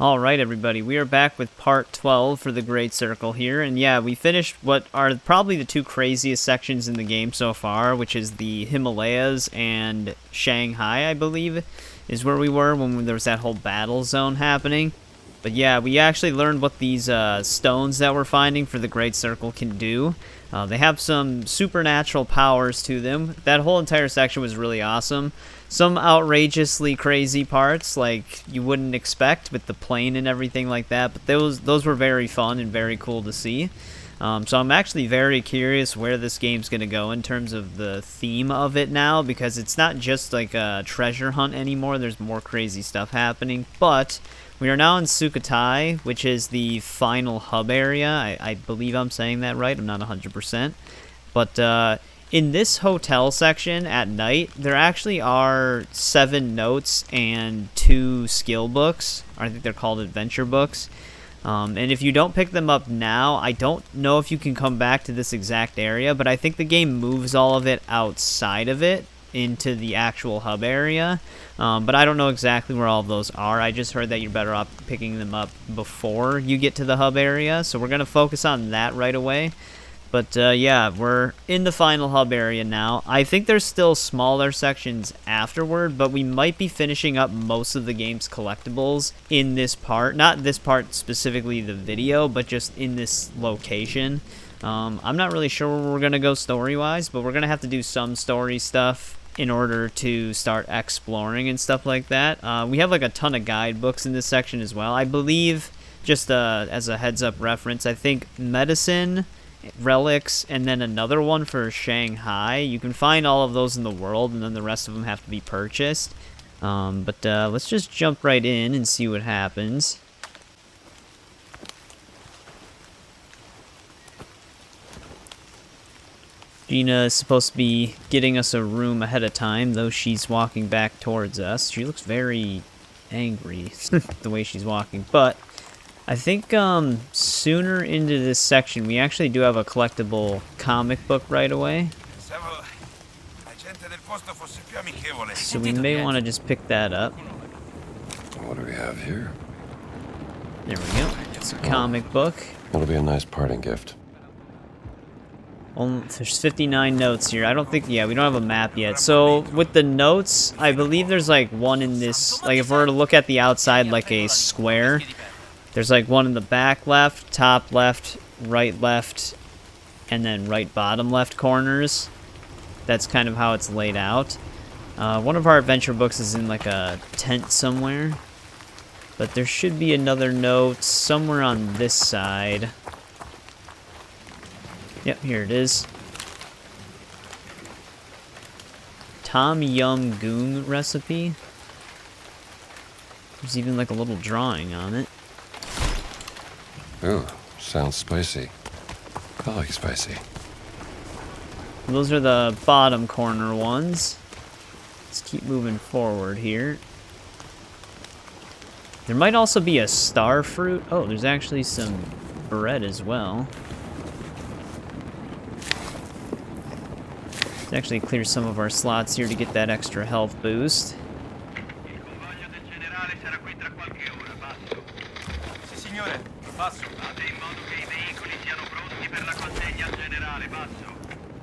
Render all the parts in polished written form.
Alright everybody, we are back with part 12 for the Great Circle here, and yeah, we finished what are probably the two craziest sections in the game so far, which is the Himalayas and Shanghai, I believe, is where we were when there was that whole battle zone happening. But yeah, we actually learned what these stones that we're finding for the Great Circle can do. They have some supernatural powers to them. That whole entire section was really awesome. Some outrageously crazy parts, like you wouldn't expect with the plane and everything like that, but those were very fun and very cool to see. So I'm actually very curious where this game's going to go in terms of the theme of it now, because it's not just like a treasure hunt anymore. There's more crazy stuff happening, but we are now in Sukhothai, which is the final hub area. I believe I'm saying that right. I'm not 100%. But in this hotel section at night, there actually are 7 notes and 2 skill books. I think they're called adventure books. And if you don't pick them up now, I don't know if you can come back to this exact area, but I think the game moves all of it outside of it into the actual hub area. But I don't know exactly where all of those are. I just heard that you're better off picking them up before you get to the hub area, so we're going to focus on that right away. But yeah, we're in the final hub area now. I think there's still smaller sections afterward, but we might be finishing up most of the game's collectibles in this part. Not this part specifically, the video, but just in this location. I'm not really sure where we're going to go story-wise, but we're going to have to do some story stuff in order to start exploring and stuff like that. We have like a ton of guidebooks in this section as well. I believe, just as a heads-up reference, I think medicine, relics, and then another one for Shanghai. You can find all of those in the world, and then the rest of them have to be purchased. But let's just jump right in and see what happens. Gina is supposed to be getting us a room ahead of time, though she's walking back towards us. She looks very angry the way she's walking, but I think sooner into this section, we actually do have a collectible comic book right away. So we may want to just pick that up. What do we have here? There we go. It's a comic book. That'll be a nice parting gift. There's 59 notes here. I don't think, yeah, we don't have a map yet. So with the notes, I believe there's like one in this, like if we were to look at the outside like a square, there's like one in the back left, top left, right left, and then right bottom left corners. That's kind of how it's laid out. One of our adventure books is in like a tent somewhere, but there should be another note somewhere on this side. Yep, here it is. Tom Yum Goong recipe. There's even like a little drawing on it. Ooh, sounds spicy. I like spicy. Those are the bottom corner ones. Let's keep moving forward here. There might also be a star fruit. Oh, there's actually some bread as well. Let's actually clear some of our slots here to get that extra health boost.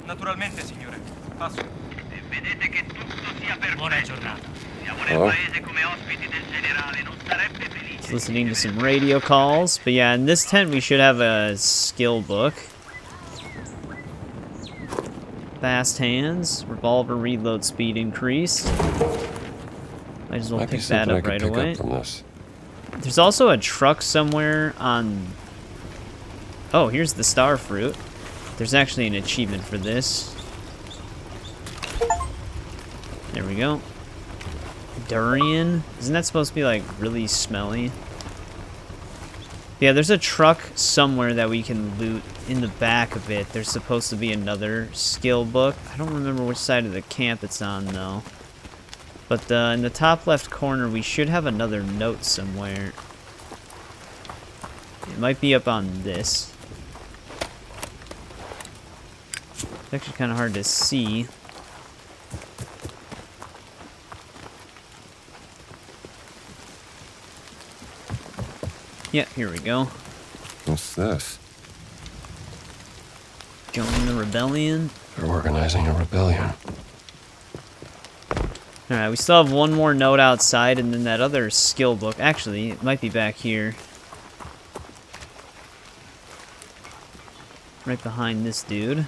Naturalmente, signore. Passo. E vedete che tutto sia perfetto. Buona giornata. Siamo nel paese come ospiti del generale, non sarebbe felice. Listening to some radio calls, but yeah, in this tent we should have a skill book. Fast hands, revolver reload speed increased. Might as well pick that up right away. There's also a truck somewhere on... Oh, here's the star fruit. There's actually an achievement for this. There we go. Durian. Isn't that supposed to be like really smelly? Yeah, there's a truck somewhere that we can loot in the back of it. There's supposed to be another skill book. I don't remember which side of the camp it's on though. But in the top left corner, we should have another note somewhere. It might be up on this. It's actually kind of hard to see. Yeah, here we go. What's this? Join the rebellion. They're organizing a rebellion. Alright, we still have one more note outside, and then that other skill book. Actually, it might be back here. Right behind this dude.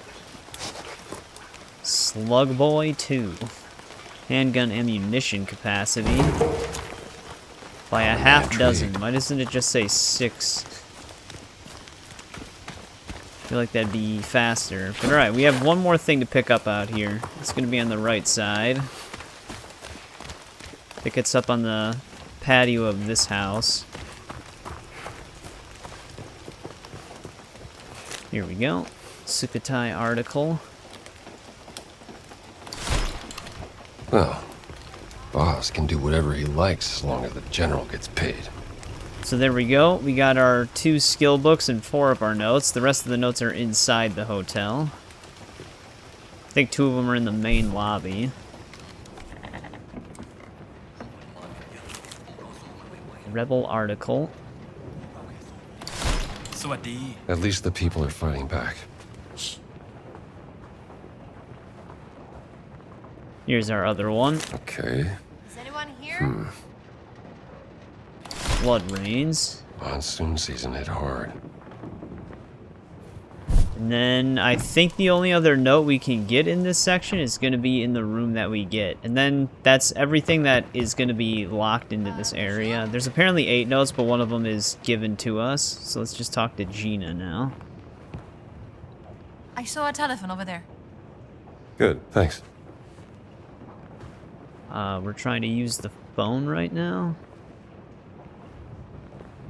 Slug Boy 2. Handgun ammunition capacity. By a half dozen. Why doesn't it just say 6? I feel like that'd be faster. But alright, we have one more thing to pick up out here. It's gonna be on the right side. It gets up on the patio of this house. Here we go. Sukhothai article. Well, Voss can do whatever he likes as long as the general gets paid. So there we go. We got our 2 skill books and 4 of our notes. The rest of the notes are inside the hotel. I think 2 of them are in the main lobby. Rebel article. At least the people are fighting back. Here's our other one. Okay. Is anyone here? Blood Rains. Monsoon season hit hard. And then I think the only other note we can get in this section is going to be in the room that we get. And then that's everything that is going to be locked into this area. There's apparently 8 notes, but one of them is given to us. So let's just talk to Gina now. I saw a telephone over there. Good, thanks. We're trying to use the phone right now.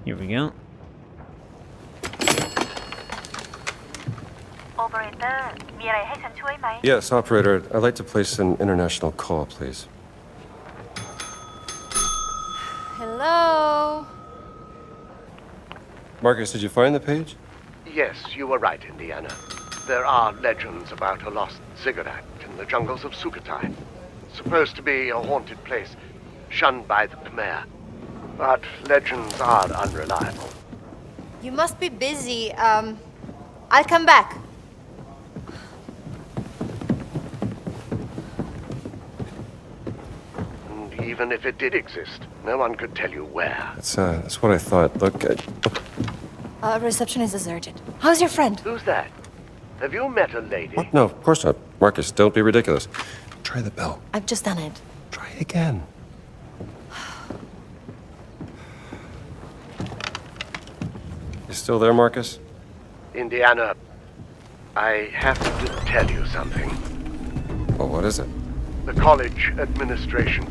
Here we go. Operator, มีอะไรให้ฉันช่วยไหม Yes, operator. I'd like to place an international call, please. Hello? Marcus, did you find the page? Yes, you were right, Indiana. There are legends about a lost ziggurat in the jungles of Sukhothai. Supposed to be a haunted place, shunned by the Khmer. But legends are unreliable. You must be busy. I'll come back. And even if it did exist, no one could tell you where. That's what I thought. Look, Reception is deserted. How's your friend? Who's that? Have you met a lady? What? No, of course not. Marcus, don't be ridiculous. Try the bell. I've just done it. Try again. You still there, Marcus? Indiana, I have to tell you something. Well, what is it? The college administration.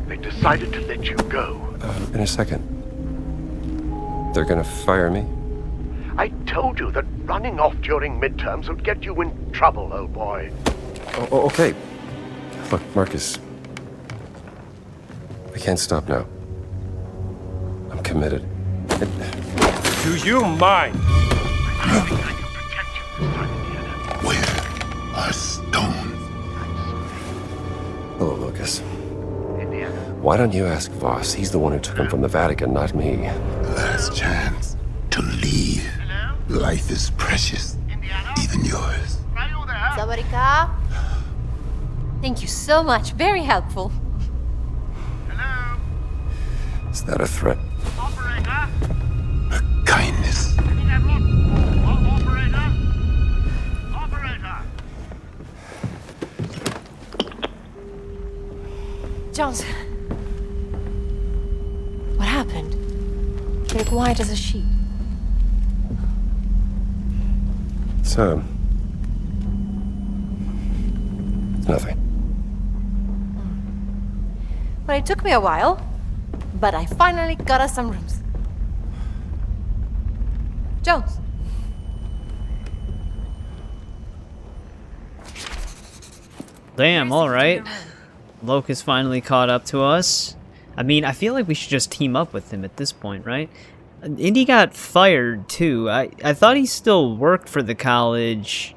They decided to let you go. In a second. They're gonna fire me? I told you that running off during midterms would get you in trouble, old boy. Oh, okay. Look, Marcus. I can't stop now. I'm committed. Do you mind? Where are stones? Hello, Lucas. Indiana. Why don't you ask Voss? He's the one who took him from the Vatican, not me. Last chance to leave. Life is precious, even yours. Sabarika? Thank you so much. Very helpful. Is that a threat? A kindness. Jones. What happened? You're quiet as a sheep. It's nothing. Well, it took me a while, but I finally got us some rooms. Jones. Damn, alright. Locust finally caught up to us. I mean, I feel like we should just team up with him at this point, right? Indy got fired, too. I thought he still worked for the college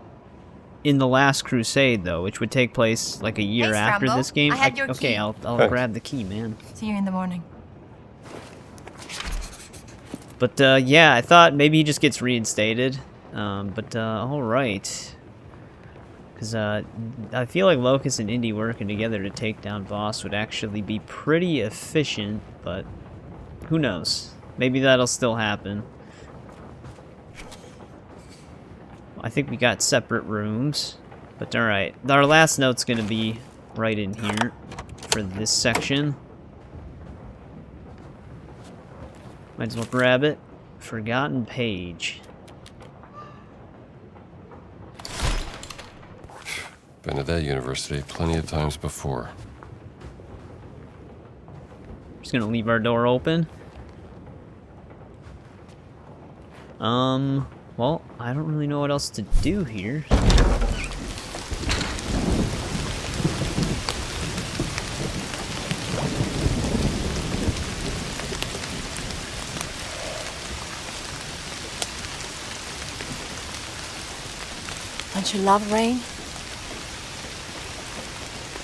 in The Last Crusade, though, which would take place like a year Hey, after Scramble. this game. I had your Okay, key. I'll grab the key, man. See you in the morning. But yeah, I thought maybe he just gets reinstated. But alright. Because I feel like Locus and Indy working together to take down Voss would actually be pretty efficient, but who knows? Maybe that'll still happen. I think we got separate rooms, but alright. Our last note's gonna be right in here for this section. Might as well grab it. Forgotten page. Been to that university plenty of times before. Just gonna leave our door open. Well, I don't really know what else to do here. Don't you love rain?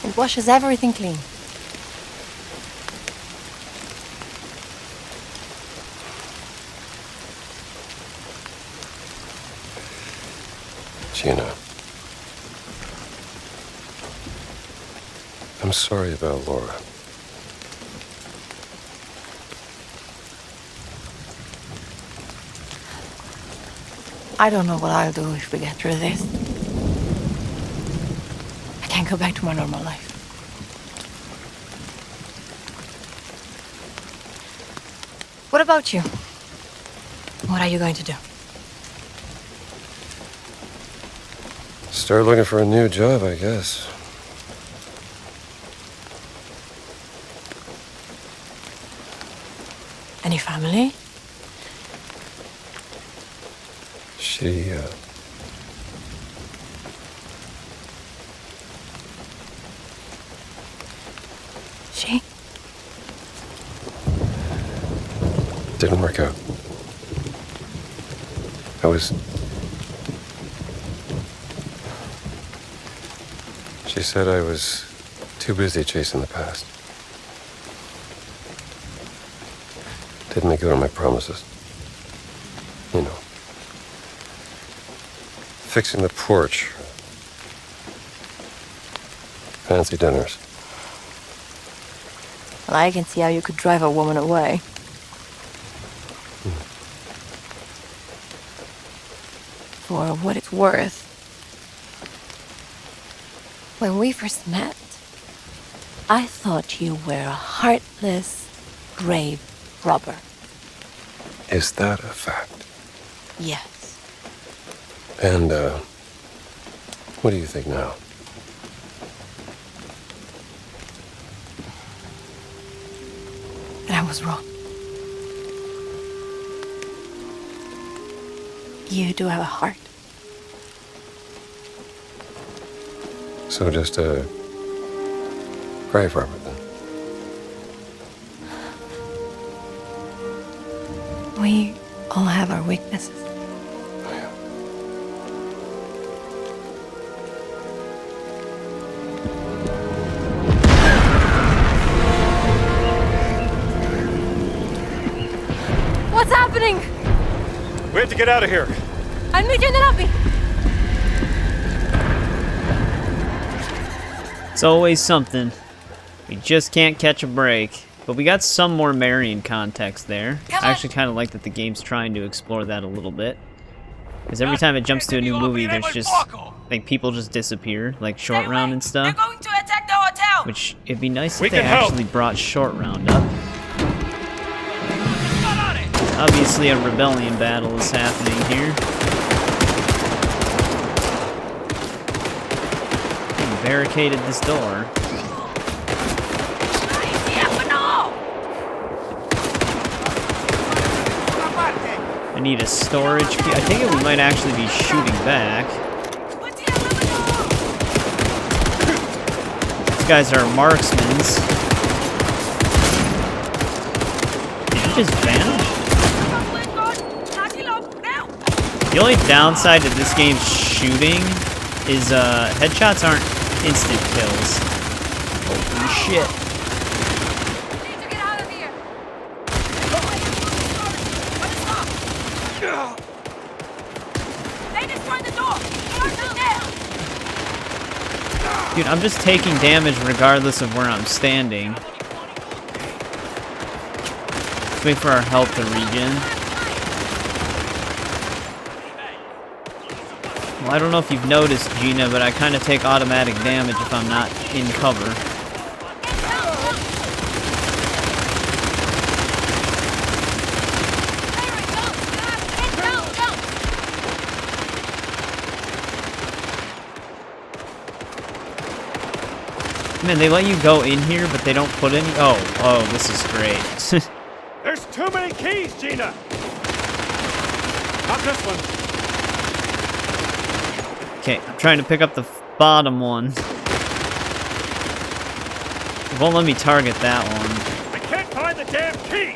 It washes everything clean. Gina. I'm sorry about Laura. I don't know what I'll do if we get through this. I can't go back to my normal life. What about you? What are you going to do? Start looking for a new job, I guess. Any family? She, She? didn't work out. She said I was too busy chasing the past. Didn't make good on my promises. You know. Fixing the porch. Fancy dinners. Well, I can see how you could drive a woman away. For what it's worth. When we first met, I thought you were a heartless, grave robber. Is that a fact? Yes. And, what do you think now? And I was wrong. You do have a heart. So just a grave robber then? We all have our weaknesses. Oh, yeah. What's happening? We have to get out of here. I'll meet you in the lobby. It's always something. We just can't catch a break. But we got some more Marion context there. I actually kind of like that the game's trying to explore that a little bit. Because every time it jumps to a new movie, there's just, like, people just disappear, like Short Round and stuff. They're going to attack the hotel. Which, it'd be nice We if they can help. actually brought Short Round up. Obviously a rebellion battle is happening here. We barricaded this door. I need a storage key. I think we might actually be shooting back. These guys are marksmen. Did you just vanish? The only downside to this game's shooting is headshots aren't instant kills. Holy shit. They destroyed the door! Door's dead! Dude, I'm just taking damage regardless of where I'm standing. Let's wait for our health to regen. Well, I don't know if you've noticed, Gina, but I kind of take automatic damage if I'm not in cover. Man, they let you go in here, but they don't put any... Oh, this is great. There's too many keys, Gina! Not this one. Okay, I'm trying to pick up the bottom one. It won't let me target that one. I can't find the damn key!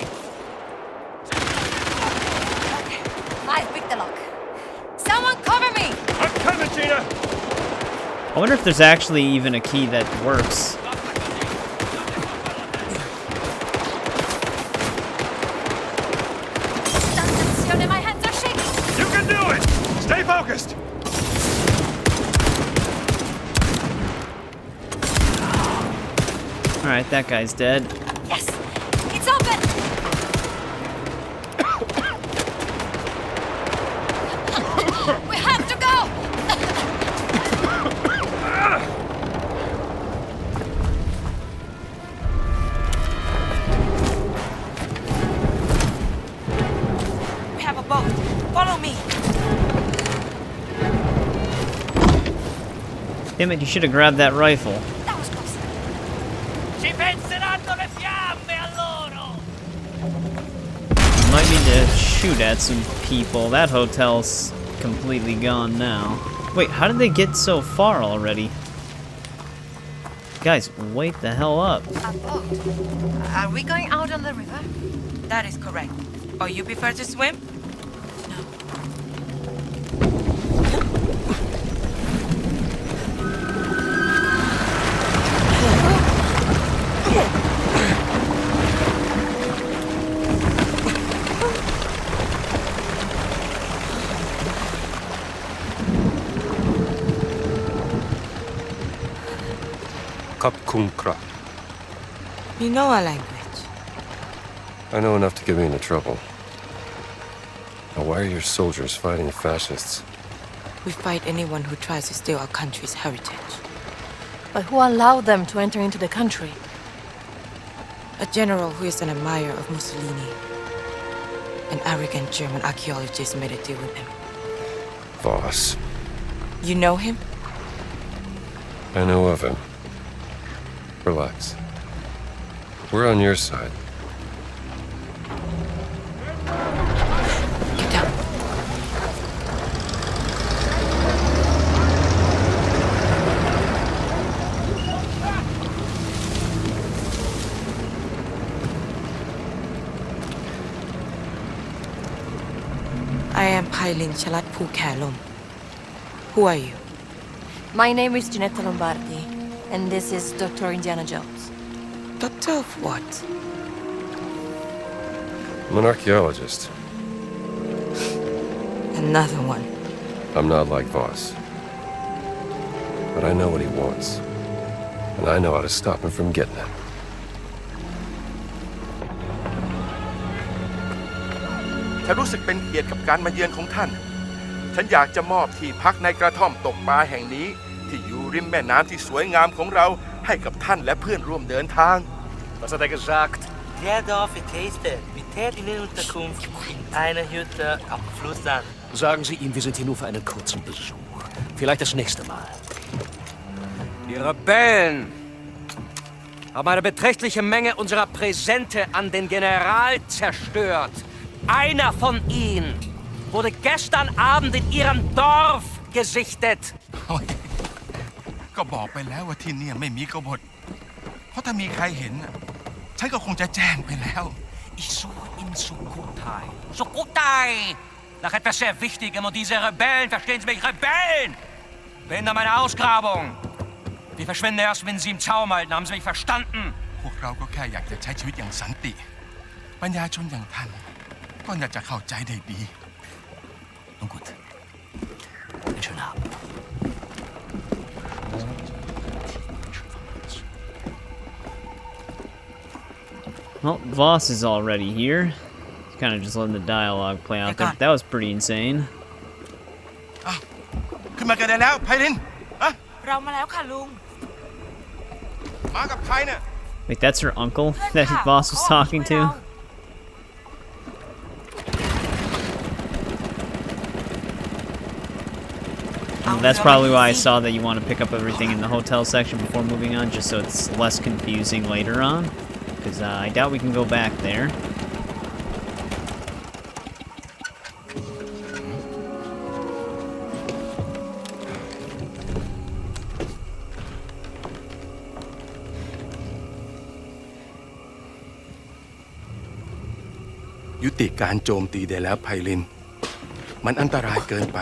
I picked the lock. Someone cover me! I'm coming, Gina! I wonder if there's actually even a key that works. My hands are shaking! You can do it! Stay focused! Alright, that guy's dead. Yes! It's open! We have to go! We have a boat. Follow me. Damn it, you should have grabbed that rifle. That was close. Ci penseranno le fiamme a loro! Might need to shoot at some people. That hotel's completely gone now. Wait, how did they get so far already? Guys, wake the hell up. A boat. Are we going out on the river? That is correct. Oh, you prefer to swim? You know our language. I know enough to get me into trouble. Now, why are your soldiers fighting fascists? We fight anyone who tries to steal our country's heritage. But who allowed them to enter into the country? A general who is an admirer of Mussolini. An arrogant German archaeologist made a deal with him. Voss. You know him? I know of him. Relax. We're on your side. Get down. I am Pailin Chalat Phukalom. Who are you? My name is Ginetta Lombardi, and this is Dr. Indiana Jones. Doctor of what? I'm an archaeologist. Another one. I'm not like Voss. But I know what he wants. And I know how to stop him from getting it.ฉันรู้สึกเป็นเกียรติกับการมาเยือนของท่าน ฉันอยากจะมอบที่พักในกระท่อมตกปลาแห่งนี้ที่อยู่ริมแม่น้ำที่สวยงามของเราให้กับท่านและเพื่อนร่วมเดินทาง Was hat gesagt? Der Dorf Teste mit in Unterkunft in einer Hütte am Fluss an. Sagen Sie ihm, wir sind hier nur für einen kurzen Besuch. Vielleicht das nächste Mal. Die Rebellen haben eine beträchtliche Menge unserer Präsente an den General zerstört. Einer von ihnen wurde gestern Abend in ihrem Dorf gesichtet. ก็บอกไปแล้วว่าที่นี่ไม่มีกบฏเพราะถ้ามีใครเห็นฉันก็คงจะแจ้งไปแล้ว Ich suche in Sukhothai. Sukhothai! Nach etwas sehr Wichtigem und diese Rebellen, verstehen Sie mich, Rebellen! Behindern meine Ausgrabung. Die verschwinden erst, wenn Sie im Zaum halten. Haben Sie mich verstanden? พวกเราก็แค่อยากจะใช้ชีวิตอย่างสันติปัญญาชนอย่างท่านก็น่าจะเข้าใจได้ดี Nun gut. Einen schönen Abend. Well, Voss is already here. He's kind of just letting the dialogue play out there. That was pretty insane. ขึ้นมากันได้แล้วไพลินอะ เรามาแล้วค่ะลุง มากับใครเนี่ย Wait, that's her uncle that Voss was talking to? That's probably why I saw that you want to pick up everything in the hotel section before moving on, just so it's less confusing later on. Because I doubt we can go back there. ยุติการโจมตีได้แล้วไพลิน มันอันตรายเกินไป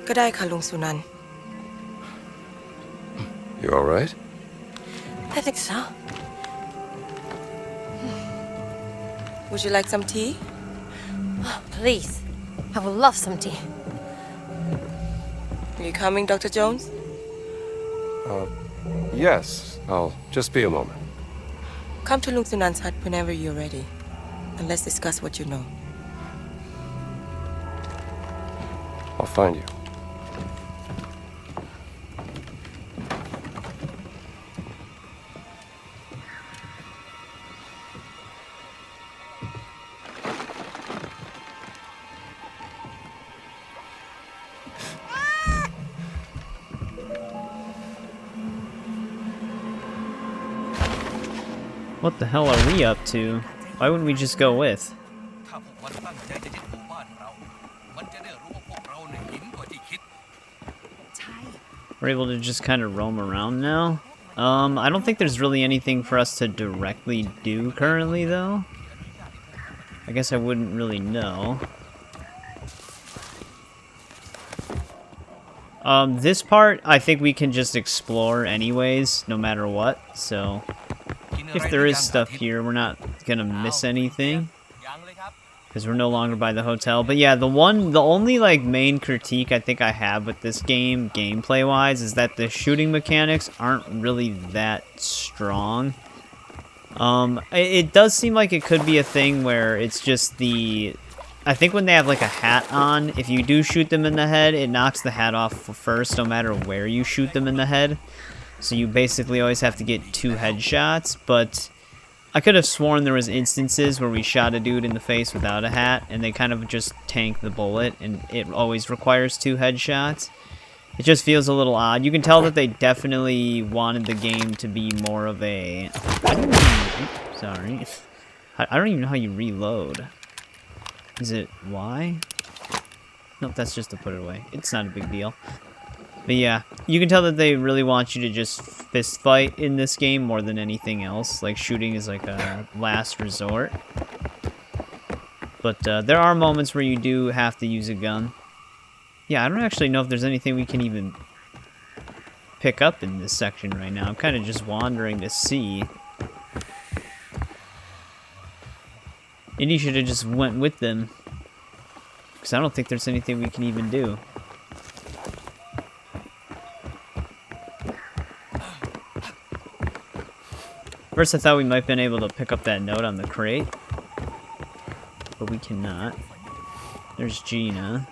ก็ได้ค่ะลุงสุนันท์ You all right? I think so. Would you like some tea? Please. I would love some tea. Are you coming, Dr. Jones? Yes. I'll just be a moment. Come to Lung Sunan's hut whenever you're ready. And let's discuss what you know. I'll find you. What the hell are we up to? Why wouldn't we just go with? We're able to just kind of roam around now. I don't think there's really anything for us to directly do currently, though. I guess I wouldn't really know. This part, I think we can just explore anyways, no matter what, so... If there is stuff here, we're not gonna miss anything. Because we're no longer by the hotel. But yeah, the only, like, main critique I think I have with this game, gameplay-wise, is that the shooting mechanics aren't really that strong. It does seem like it could be a thing where it's just the... I think when they have, like, a hat on, if you do shoot them in the head, it knocks the hat off first, no matter where you shoot them in the head. So you basically always have to get 2 headshots, but I could have sworn there was instances where we shot a dude in the face without a hat, and they kind of just tank the bullet, and it always requires 2 headshots. It just feels a little odd. You can tell that they definitely wanted the game to be more of a... Sorry. I don't even know how you reload. Is it Y? Nope, that's just to put it away. It's not a big deal. But yeah, you can tell that they really want you to just fist fight in this game more than anything else. Like, shooting is like a last resort. But there are moments where you do have to use a gun. Yeah, I don't actually know if there's anything we can even pick up in this section right now. I'm kind of just wandering to see. Indy should have just went with them. Because I don't think there's anything we can even do. First I thought we might have been able to pick up that note on the crate. But we cannot. There's Gina.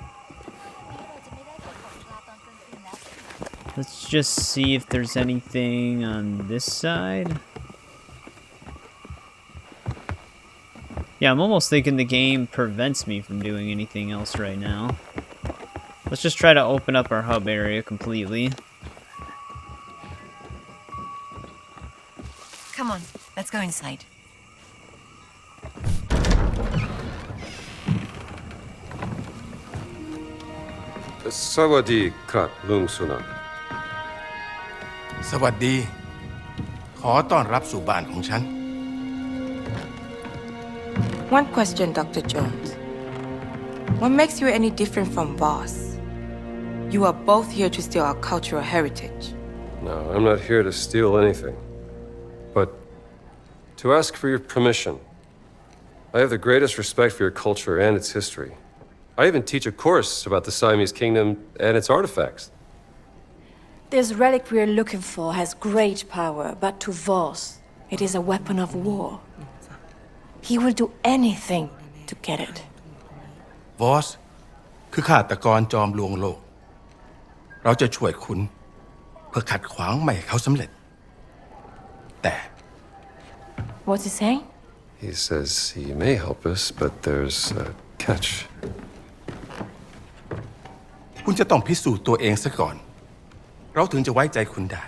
Let's just see if there's anything on this side. Yeah, I'm almost thinking the game prevents me from doing anything else right now. Let's just try to open up our hub area completely. Come on, let's go inside. Sawadi Krat Lung Sunan. สวัสดี ขอต้อนรับสู่บ้านของฉัน One question, Dr. Jones. What makes you any different from Voss? You are both here to steal our cultural heritage. No, I'm not here to steal anything. But to ask for your permission I have the greatest respect for your culture and its history. I even teach a course about the Siamese kingdom and its artifacts. This relic we're looking for has great power, but to Voss, it is a weapon of war. He will do anything to get it. Voss คือฆาตกรจอมลวงโลกเราจะช่วยคุณเพื่อขัดขวางไม่ให้เขาสำเร็จแต่ What's he saying? He says he may help us, but there's a catch. คุณจะต้องพิสูจน์ตัวเองซะก่อนเราถึงจะไว้ใจคุณได้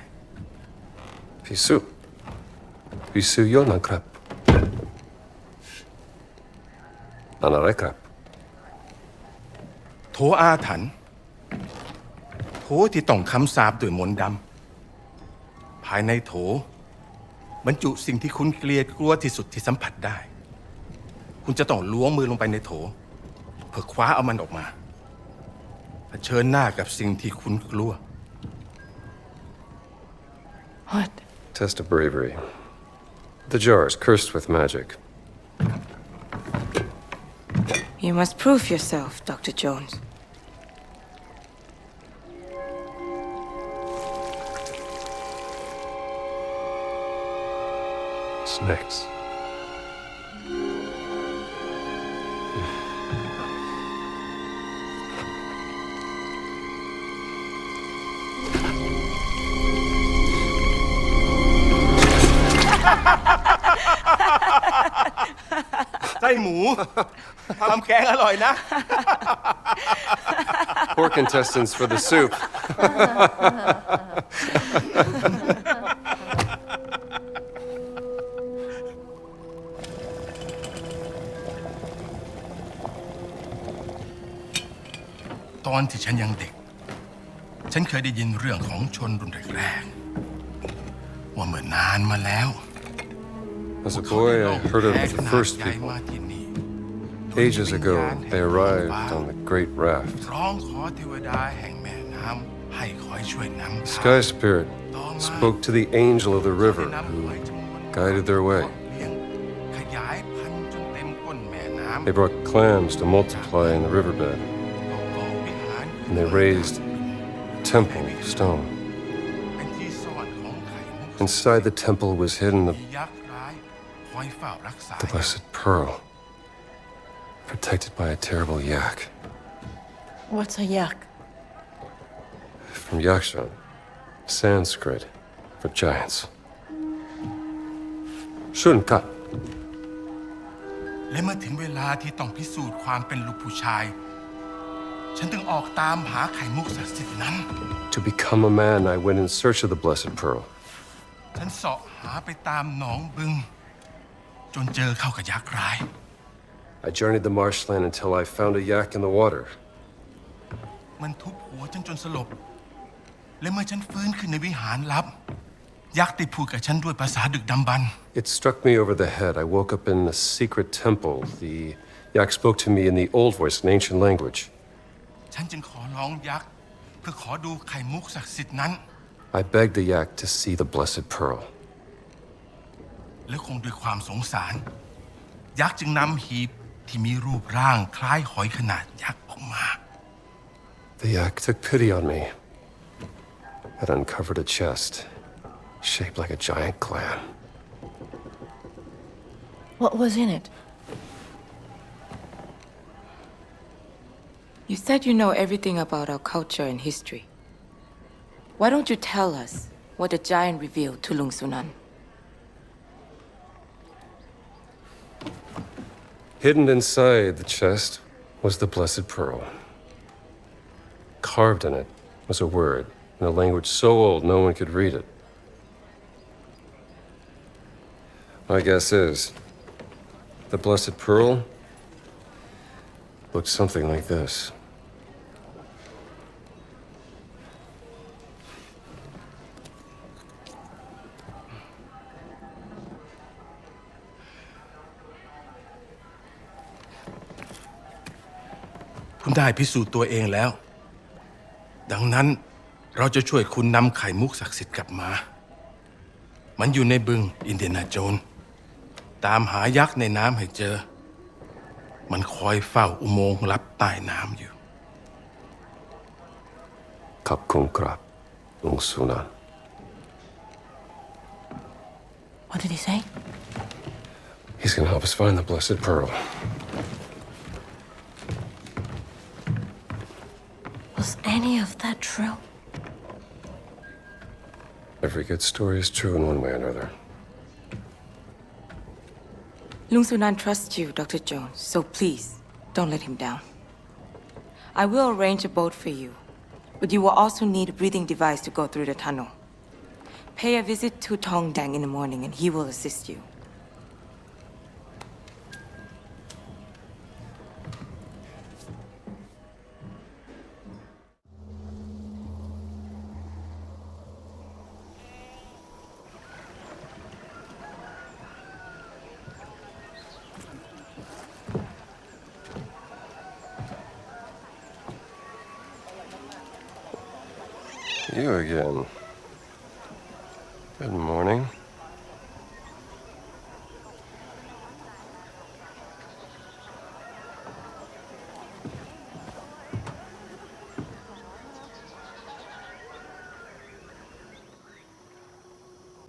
Pisuyo nakrap. Anarekrap. โถอาถรรพ์โถที่ต้องคำสาปด้วยมนต์ดำภายในโถบรรจุสิ่งที่คุณเกลียดกลัวที่สุดที่สัมผัสได้คุณจะต้องล้วงมือลงไปในโถเพื่อคว้าเอามันออกมาเผชิญหน้ากับสิ่งที่คุณกลัว What? Test of bravery. The jar is cursed with magic. You must prove yourself, Dr. Jones. Snakes. Say หมูทำแกงอร่อยนะ Poor contestants for the soup. ตอนที่ฉันยังเด็กฉันเคยได้ยินเรื่องของชนรุ่นแรกๆว่าเมื่อนานมาแล้ว As a boy, I heard of the first people. Ages ago, they arrived on the Great Raft. The Sky Spirit spoke to the angel of the river who guided their way. They brought clams to multiply in the riverbed, and they raised a temple of stone. Inside the temple was hidden the blessed pearl, protected by a terrible yak. What's a yak? From Yakshan, Sanskrit for giants. Shunkat. และเมื่อถึงเวลาที่ต้องพิสูจน์ความเป็นลูกผู้ชายฉันจึงออกตามหาไข่มุกศักดิ์สิทธิ์นั้น To become a man, I went in search of the blessed pearl. ฉันเสาะหาไปตามหนองบึงจนเจอเข้ากับยักษ์ร้าย I journeyed the marshland until I found a yak in the water. มันทุบหัวฉันจนสลบและเมื่อฉันฟื้นขึ้นในวิหารลับยักษ์ได้พูดกับฉันด้วยภาษาดึกดำบรรพ์ It struck me over the head. I woke up in a secret temple. The yak spoke to me in the old voice, an ancient language. ฉันจึงขอร้องยักษ์เพื่อขอดูไข่มุกศักดิ์สิทธิ์นั้น I begged the yak to see the blessed pearl. และคงด้วยความสงสารยักษ์จึงนำหีบที่มีรูปร่างคล้ายหอยขนาดยักษ์ออกมา The yak took pity on me. It uncovered a chest, shaped like a giant clam. What was in it? You said you know everything about our culture and history. Why don't you tell us what the giant revealed to Lung Sunan? Hidden inside the chest was the blessed pearl. Carved in it was a word in a language so old no one could read it. My guess is the blessed pearl looked something like this.คุณได้พิสูจน์ตัวเองแล้วดังนั้นเราจะช่วยคุณนำไข่มุกศักดิ์สิทธิ์กลับมามันอยู่ในบึงอินเดียนาโจนส์ตามหายักษ์ในน้ำให้เจอ มันคอยเฝ้าอุโมงค์ลับใต้น้ำอยู่ ขอบคุณครับลุงสุนัน What did he say? He's gonna help us find the Blessed Pearl. Was any of that true? Every good story is true in one way or another. Lung Sunan trusts you, Dr. Jones, so please, don't let him down. I will arrange a boat for you, but you will also need a breathing device to go through the tunnel. Pay a visit to Tong Dang in the morning and he will assist you. You again. Good morning.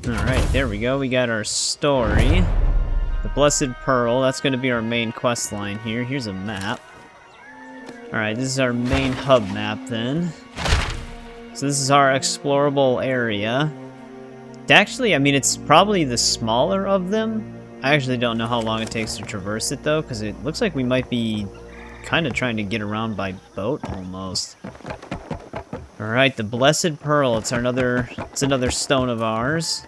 Alright, there we go. We got our story. The Blessed Pearl, that's going to be our main quest line here. Here's a map. Alright, this is our main hub map then. So this is our explorable area. Actually, I mean, it's probably the smaller of them. I actually don't know how long it takes to traverse it though, because it looks like we might be kind of trying to get around by boat almost. Alright, the Blessed Pearl. It's another stone of ours.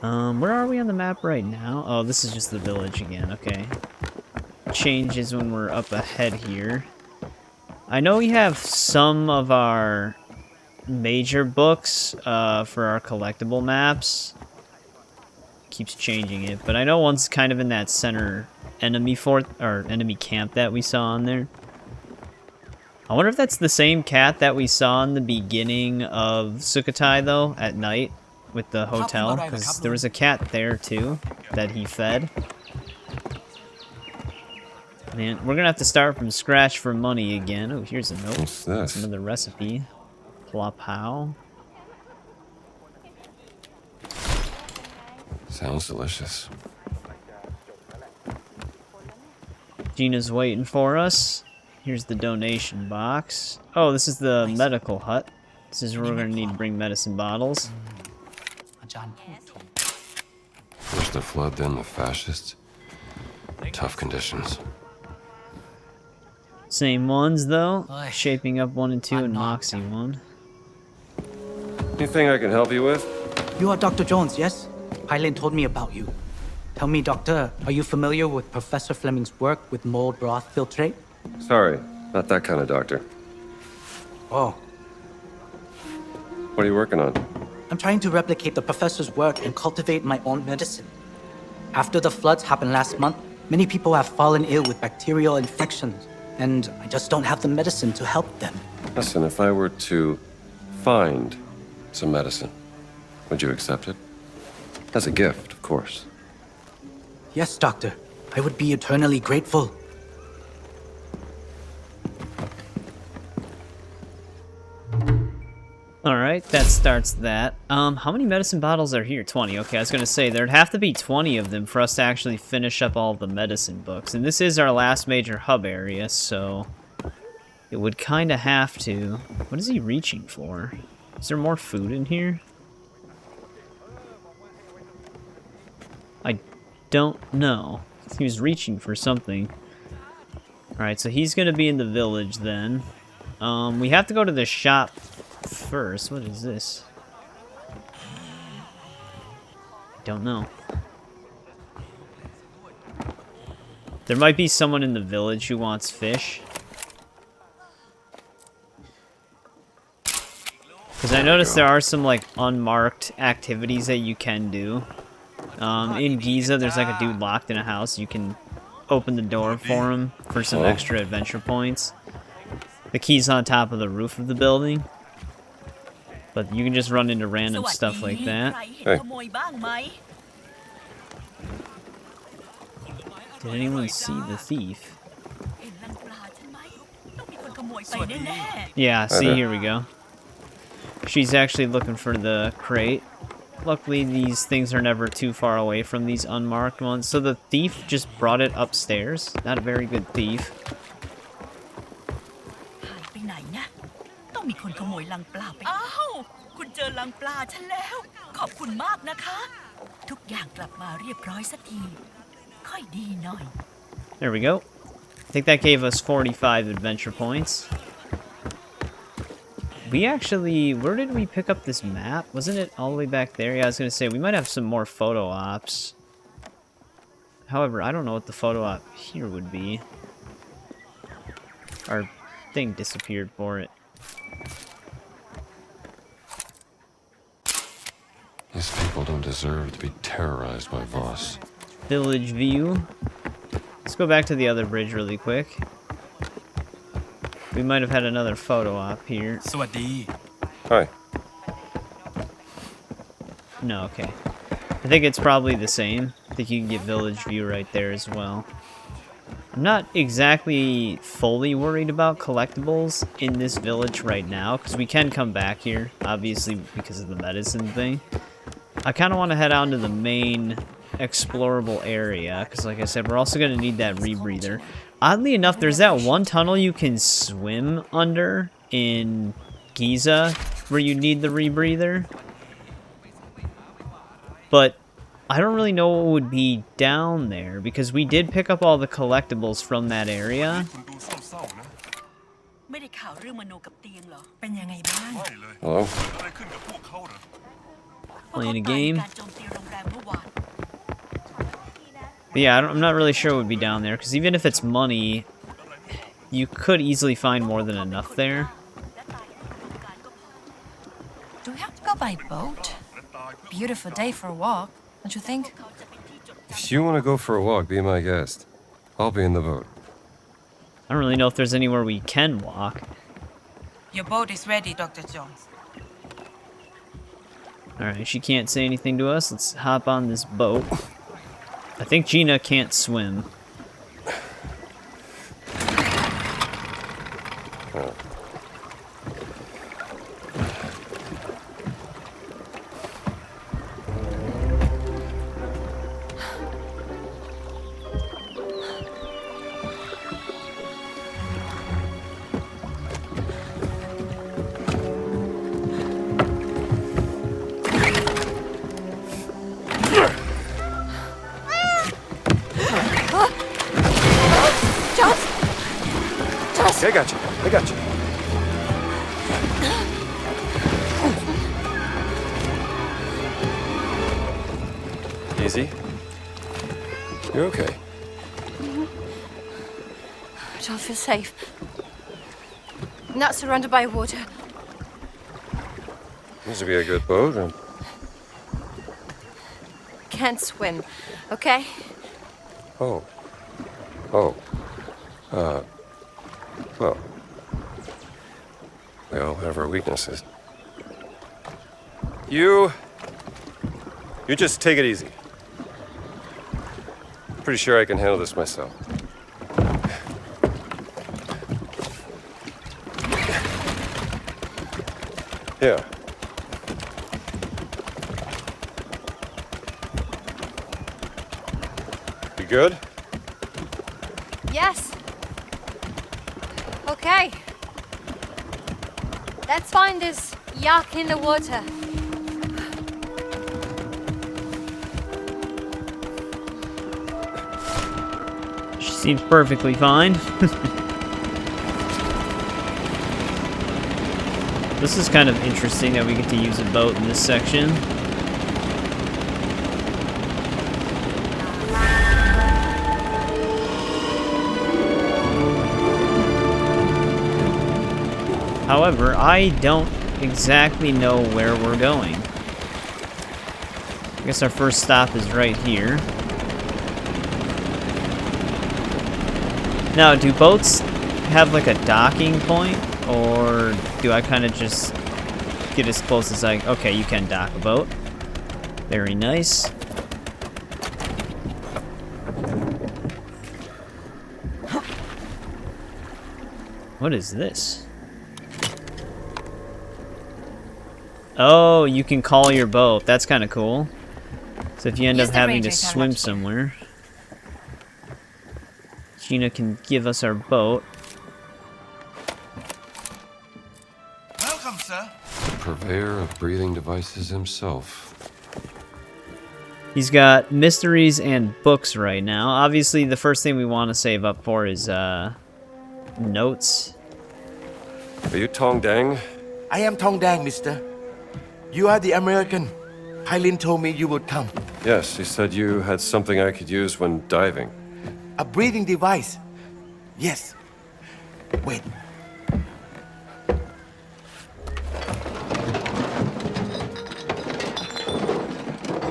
Where are we on the map right now? Oh, this is just the village again, okay. Changes when we're up ahead here. I know we have some of our major books for our collectible maps. Keeps changing it, but I know one's kind of in that center enemy fort or enemy camp that we saw on there. I wonder if that's the same cat that we saw in the beginning of Sukhothai though, at night with the hotel, because there was a cat there too that he fed. Man, we're gonna have to start from scratch for money again. Oh, here's a note. What's this? That's another recipe. Plapao. Sounds delicious. Gina's waiting for us. Here's the donation box. Oh, this is the medical hut. This is where we're gonna need to bring medicine bottles. First the flood, then the fascists. Tough conditions. Same ones though. Shaping up 1 and 2 and Moxie 1. Anything I can help you with? You are Dr. Jones, yes? Hyland told me about you. Tell me, Doctor, are you familiar with Professor Fleming's work with mold broth filtrate? Sorry, not that kind of doctor. Oh. What are you working on? I'm trying to replicate the professor's work and cultivate my own medicine. After the floods happened last month, many people have fallen ill with bacterial infections, and I just don't have the medicine to help them. Listen, if I were to find some medicine, would you accept it? As a gift, of course. Yes, Doctor. I would be eternally grateful. Alright, that starts that. How many medicine bottles are here? 20. Okay, I was gonna say, there'd have to be 20 of them for us to actually finish up all the medicine books. And this is our last major hub area, so it would kinda have to... What is he reaching for? Is there more food in here? I don't know. He was reaching for something. Alright, so he's gonna be in the village then. We have to go to the shop first. What is this? Don't know. There might be someone in the village who wants fish. Because I noticed there are some like unmarked activities that you can do. In Giza, there's like a dude locked in a house. You can open the door for him for some extra adventure points. The key's on top of the roof of the building. But you can just run into random stuff like that. Hey. Did anyone see the thief? Yeah, see, here we go. She's actually looking for the crate. Luckily, these things are never too far away from these unmarked ones. So the thief just brought it upstairs. Not a very good thief. ไปไหนนะต้องมีคนขโมยลังปลาไปอ้าวคุณเจอลังปลาฉันแล้วขอบคุณมากนะคะทุกอย่างกลับมาเรียบร้อยสักทีค่อยดีหน่อย There we go. I think that gave us 45 adventure points. We actually... Where did we pick up this map? Wasn't it all the way back there? Yeah, I was going to say, we might have some more photo ops. However, I don't know what the photo op here would be. Our thing disappeared for it. These people don't deserve to be terrorized by Voss. Village view. Let's go back to the other bridge really quick. We might have had another photo op here. Hi. No, okay. I think it's probably the same. I think you can get village view right there as well. I'm not exactly fully worried about collectibles in this village right now, because we can come back here, obviously because of the medicine thing. I kind of want to head on to the main explorable area, because like I said, we're also going to need that rebreather. Oddly enough, there's that one tunnel you can swim under in Giza, where you need the rebreather. But I don't really know what would be down there, because we did pick up all the collectibles from that area. Hello? Playing a game. But yeah, I'm not really sure what would be down there, because even if it's money, you could easily find more than enough there. Do we have to go by boat? Beautiful day for a walk, don't you think? If you want to go for a walk, be my guest. I'll be in the boat. I don't really know if there's anywhere we can walk. Your boat is ready, Dr. Jones. Alright, she can't say anything to us. Let's hop on this boat. I think Gina can't swim. I got you. I got you. Easy. You're okay. I don't feel safe. Not surrounded by water. This would be a good boat. And... Can't swim, okay? Oh. Well, we all have our weaknesses. You just take it easy. Pretty sure I can handle this myself. Yeah. You good? Yes. Okay. Let's find this yak in the water. She seems perfectly fine. This is kind of interesting that we get to use a boat in this section. However, I don't exactly know where we're going. I guess our first stop is right here. Now, do boats have like a docking point? Or do I kind of just get as close as I... Okay, you can dock a boat. Very nice. What is this? Oh, you can call your boat. That's kind of cool. So if you end up having to swim somewhere, Gina can give us our boat. Welcome, sir. The purveyor of breathing devices himself. He's got mysteries and books right now. Obviously, the first thing we want to save up for is notes. Are you Tong Dang? I am Tong Dang, mister. You are the American. Hylin told me you would come. Yes, he said you had something I could use when diving. A breathing device. Yes. Wait.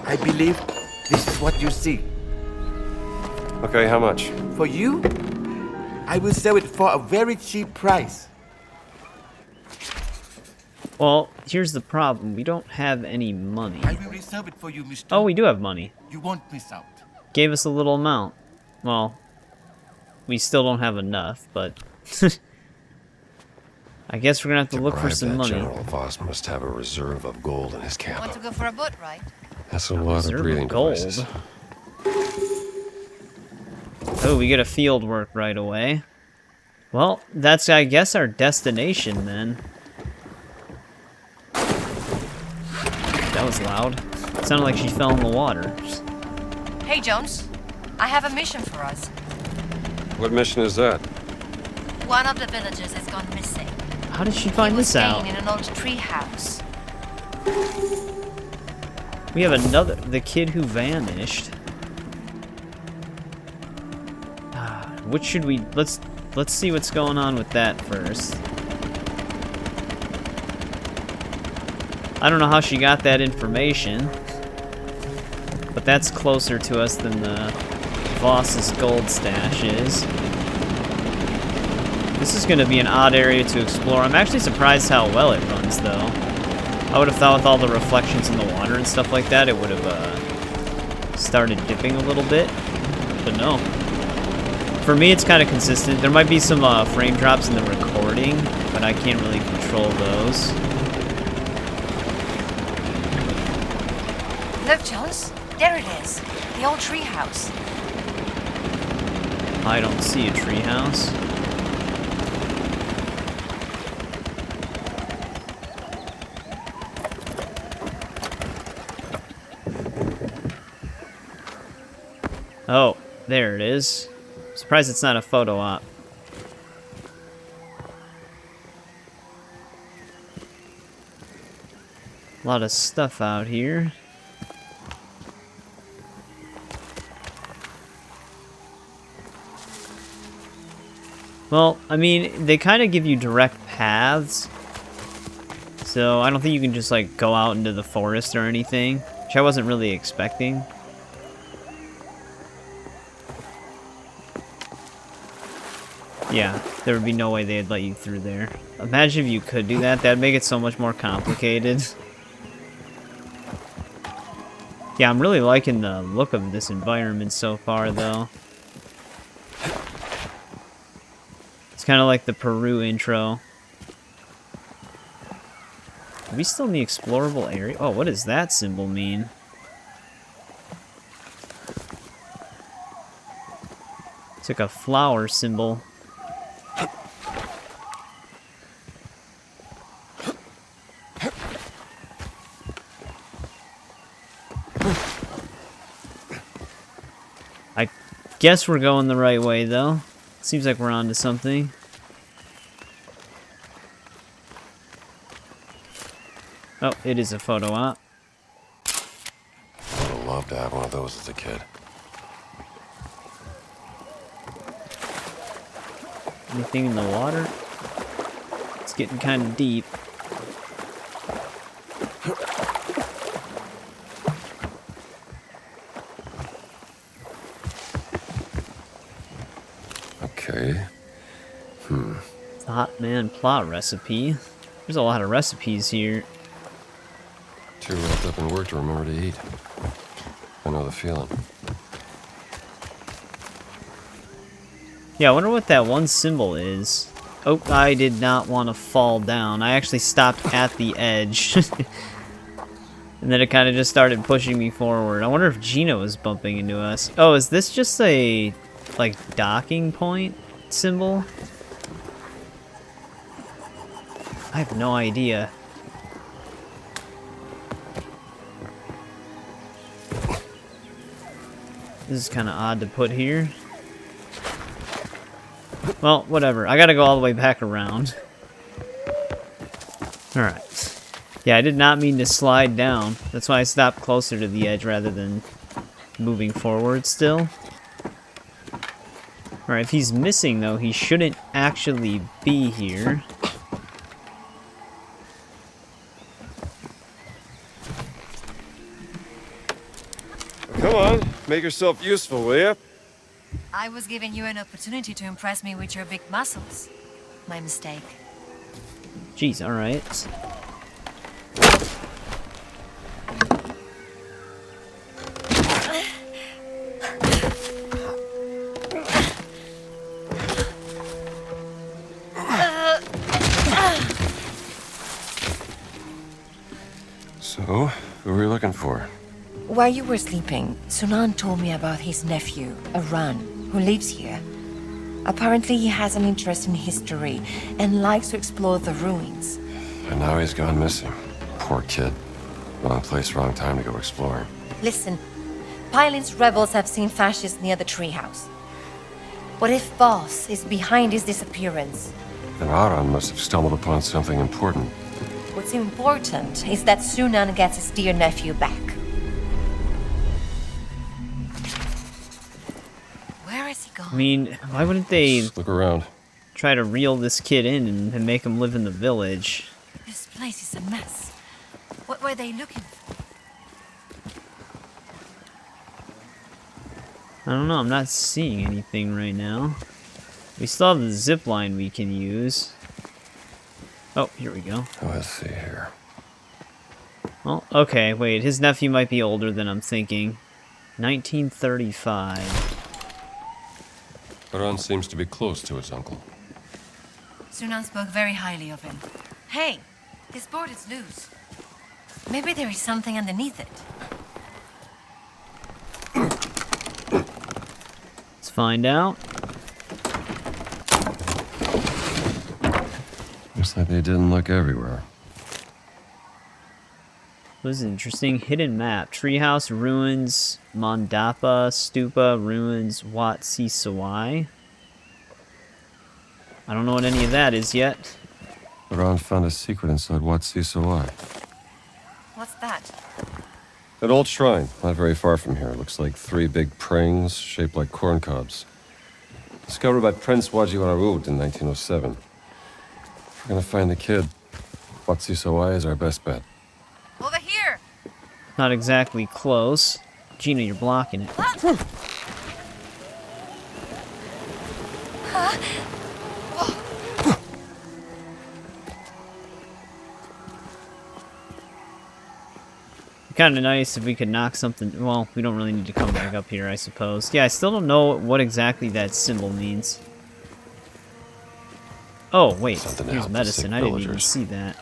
I believe this is what you see. Okay, how much? For you, I will sell it for a very cheap price. Well, here's the problem. We don't have any money. I will reserve it for you, mister. Oh, we do have money. You won't miss out. Gave us a little amount. Well, we still don't have enough, but I guess we're gonna have to look for some money. General Voss must have a reserve of gold in his cabin. Want to go for a boat ride? That's a lot of breathing devices. Oh, we get a Fieldwork right away. Well, that's, I guess, our destination then. That was loud. It sounded like she fell in the water. Hey, Jones. I have a mission for us. What mission is that? One of the villagers has gone missing. How did she find this out? He was staying in an old tree house. We have another, the kid who vanished. What should we, let's see what's going on with that first. I don't know how she got that information, but that's closer to us than the Voss's gold stash is. This is going to be an odd area to explore. I'm actually surprised how well it runs, though. I would have thought with all the reflections in the water and stuff like that, it would have started dipping a little bit, but no. For me, it's kind of consistent. There might be some frame drops in the recording, but I can't really control those. Look, Jones. There it is. The old tree house. I don't see a tree house. Oh, there it is. Surprised it's not a photo op. A lot of stuff out here. Well, I mean, they kind of give you direct paths. So I don't think you can just like go out into the forest or anything, which I wasn't really expecting. Yeah, there would be no way they'd let you through there. Imagine if you could do that. That'd make it so much more complicated. Yeah, I'm really liking the look of this environment so far, though. It's kind of like the Peru intro. Are we still in the explorable area? Oh, what does that symbol mean? It's like a flower symbol. I guess we're going the right way, though. Seems like we're on to something. Oh, it is a photo op. I would have loved to have one of those as a kid. Anything in the water? It's getting kind of deep. Okay. It's a hot man plot recipe. There's a lot of recipes here. Too wrapped up in work to remember to eat. I know the feeling. Yeah, I wonder what that one symbol is. Oh, I did not want to fall down. I actually stopped at the edge. And then it kind of just started pushing me forward. I wonder if Gina was bumping into us. Oh, is this just a, like, docking point symbol? I have no idea. This is kind of odd to put here. Well, whatever. I gotta go all the way back around. Alright. Yeah, I did not mean to slide down. That's why I stopped closer to the edge rather than moving forward still. Alright, if he's missing, though, he shouldn't actually be here. Come on, make yourself useful, will ya? I was giving you an opportunity to impress me with your big muscles. My mistake. Jeez, alright. So, who were you looking for? While you were sleeping, Sunan told me about his nephew, Aran, who lives here. Apparently he has an interest in history and likes to explore the ruins. And now he's gone missing. Poor kid. Wrong place, wrong time to go exploring. Listen, Pylin's rebels have seen fascists near the treehouse. What if Voss is behind his disappearance? Then Aran must have stumbled upon something important. What's important is that Sunan gets his dear nephew back. Where is he gone? I mean, why wouldn't they Just look around. try to reel this kid in and make him live in the village? This place is a mess. What were they looking for? I don't know, I'm not seeing anything right now. We still have the zip line we can use. Oh, here we go. Let's see here. Well, okay, wait, his nephew might be older than I'm thinking. 1935. Aran seems to be close to his uncle. Sunan spoke very highly of him. Hey, this board is loose. Maybe there is something underneath it. Let's find out. Looks like they didn't look everywhere. This is interesting. Hidden map. Treehouse, ruins, Mandapa, Stupa, ruins, Wat Si Sawai. I don't know what any of that is yet. Aran found a secret inside Wat Si Sawai. What's that? An old shrine, not very far from here. Looks like 3 big prings shaped like corn cobs. Discovered by Prince Wajiwarud in 1907. If we're gonna find the kid, Wat Si Sawai is our best bet. Over here! Not exactly close. Gina, you're blocking it. Kind of nice if we could knock something. Well, we don't really need to come back up here, I suppose. Yeah, I still don't know what exactly that symbol means. Oh, wait. Here's medicine. I didn't even see that.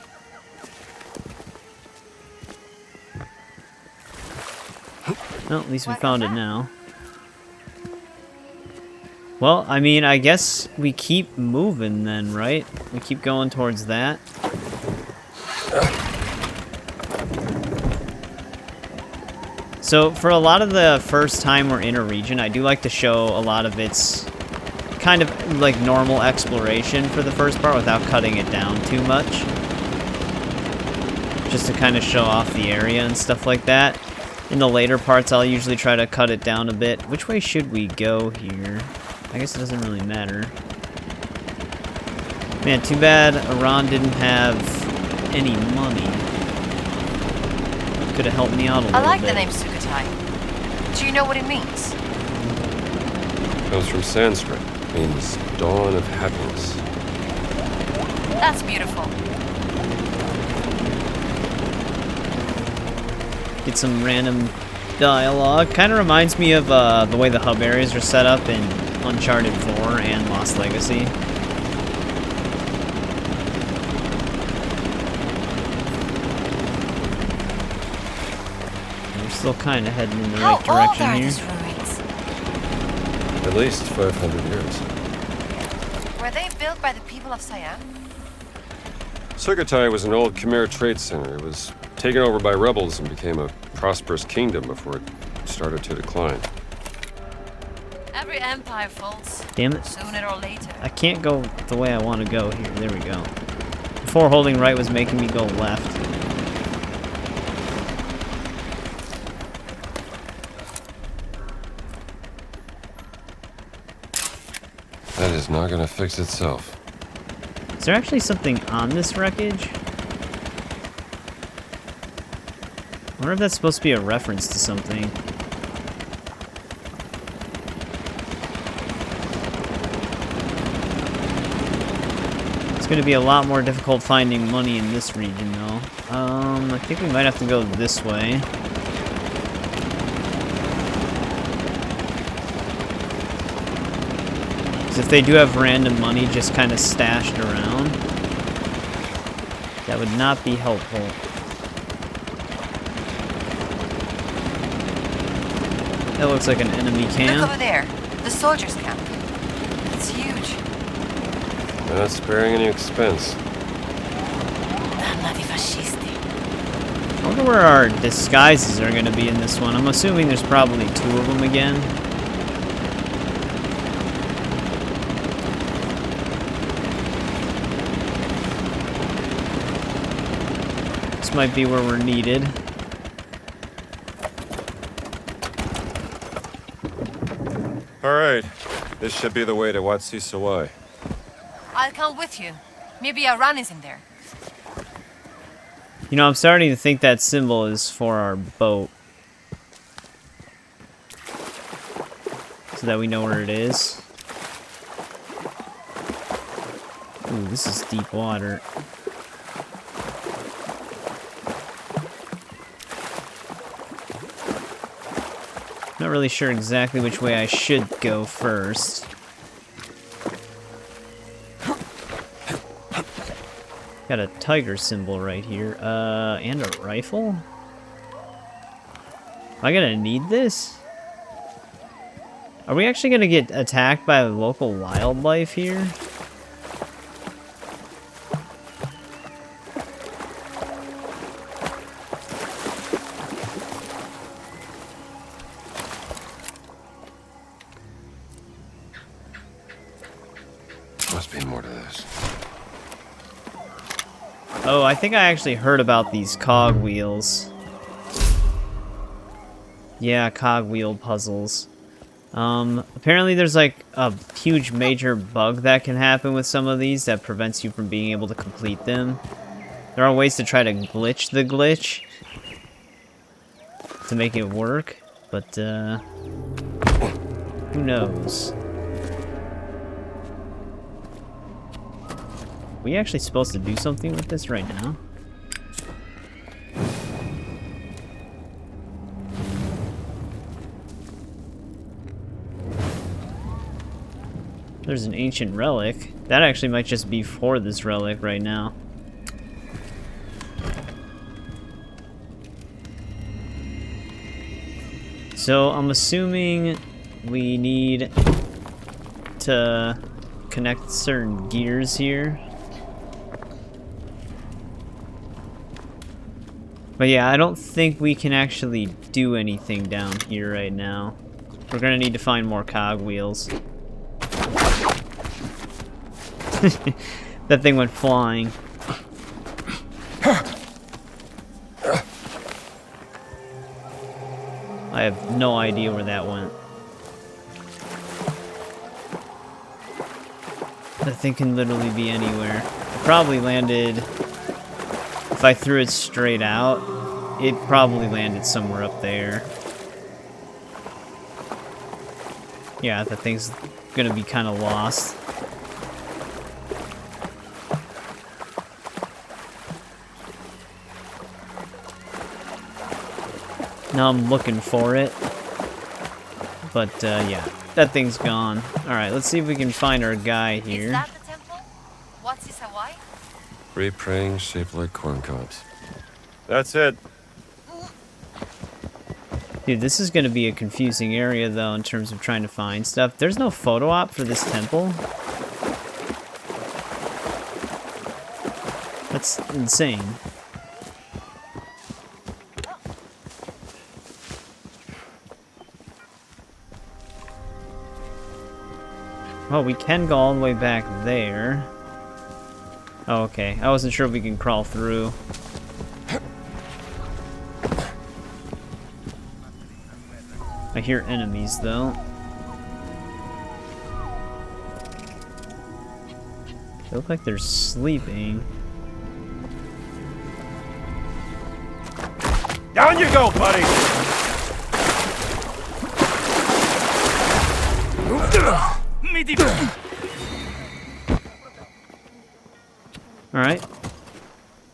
Well, at least we found it now. Well, I mean, I guess we keep moving then, right? We keep going towards that. So, for a lot of the first time we're in a region, I do like to show a lot of its kind of like normal exploration for the first part without cutting it down too much. Just to kind of show off the area and stuff like that. In the later parts, I'll usually try to cut it down a bit. Which way should we go here? I guess it doesn't really matter. Man, too bad Aran didn't have any money. Could have helped me out a little bit. I like the name Sukhothai. Do you know what it means? Comes from Sanskrit. Means dawn of happiness. That's beautiful. Get some random dialogue. Kind of reminds me of the way the hub areas are set up in Uncharted 4 and Lost Legacy. Still kind of heading in the right direction here. These ruins? At least 500 years. Were they built by the people of Siam? Sukhothai was an old Khmer trade center. It was taken over by rebels and became a prosperous kingdom before it started to decline. Every empire falls. Damn it. Sooner or later. I can't go the way I want to go here. There we go. Before holding right was making me go left. That is not going to fix itself. Is there actually something on this wreckage? I wonder if that's supposed to be a reference to something. It's going to be a lot more difficult finding money in this region, though. I think we might have to go this way. Because if they do have random money just kind of stashed around, that would not be helpful. That looks like an enemy camp. Look over there. The soldiers' camp. It's huge. They're not sparing any expense. I wonder where our disguises are going to be in this one. I'm assuming there's probably 2 of them again. This might be where we're needed. All right. This should be the way to Wat Si Sawai. I'll come with you. Maybe a run is in there. You know, I'm starting to think that symbol is for our boat. So that we know where it is. Ooh, this is deep water. Not really sure exactly which way I should go first. Got a tiger symbol right here. And a rifle? Am I gonna need this? Are we actually gonna get attacked by local wildlife here? Must be more to this. Oh, I think I actually heard about these cogwheels. Yeah, cogwheel puzzles. Apparently there's like a huge major bug that can happen with some of these that prevents you from being able to complete them. There are ways to try to glitch the glitch to make it work, but who knows? Are we actually supposed to do something with this right now? There's an ancient relic. That actually might just be for this relic right now. So I'm assuming we need to connect certain gears here. But yeah, I don't think we can actually do anything down here right now. We're gonna need to find more cogwheels. That thing went flying. I have no idea where that went. That thing can literally be anywhere. It probably landed... If I threw it straight out, it probably landed somewhere up there. Yeah, that thing's gonna be kind of lost. Now I'm looking for it. But, yeah, that thing's gone. Alright, let's see if we can find our guy here. Is that the temple? What's this, Hawaii? 3 praying shaped like corn cobs. That's it. Dude, this is going to be a confusing area, though, in terms of trying to find stuff. There's no photo op for this temple. That's insane. Oh, we can go all the way back there. Oh, okay. I wasn't sure if we can crawl through. I hear enemies, though. They look like they're sleeping. Down you go, buddy! Alright.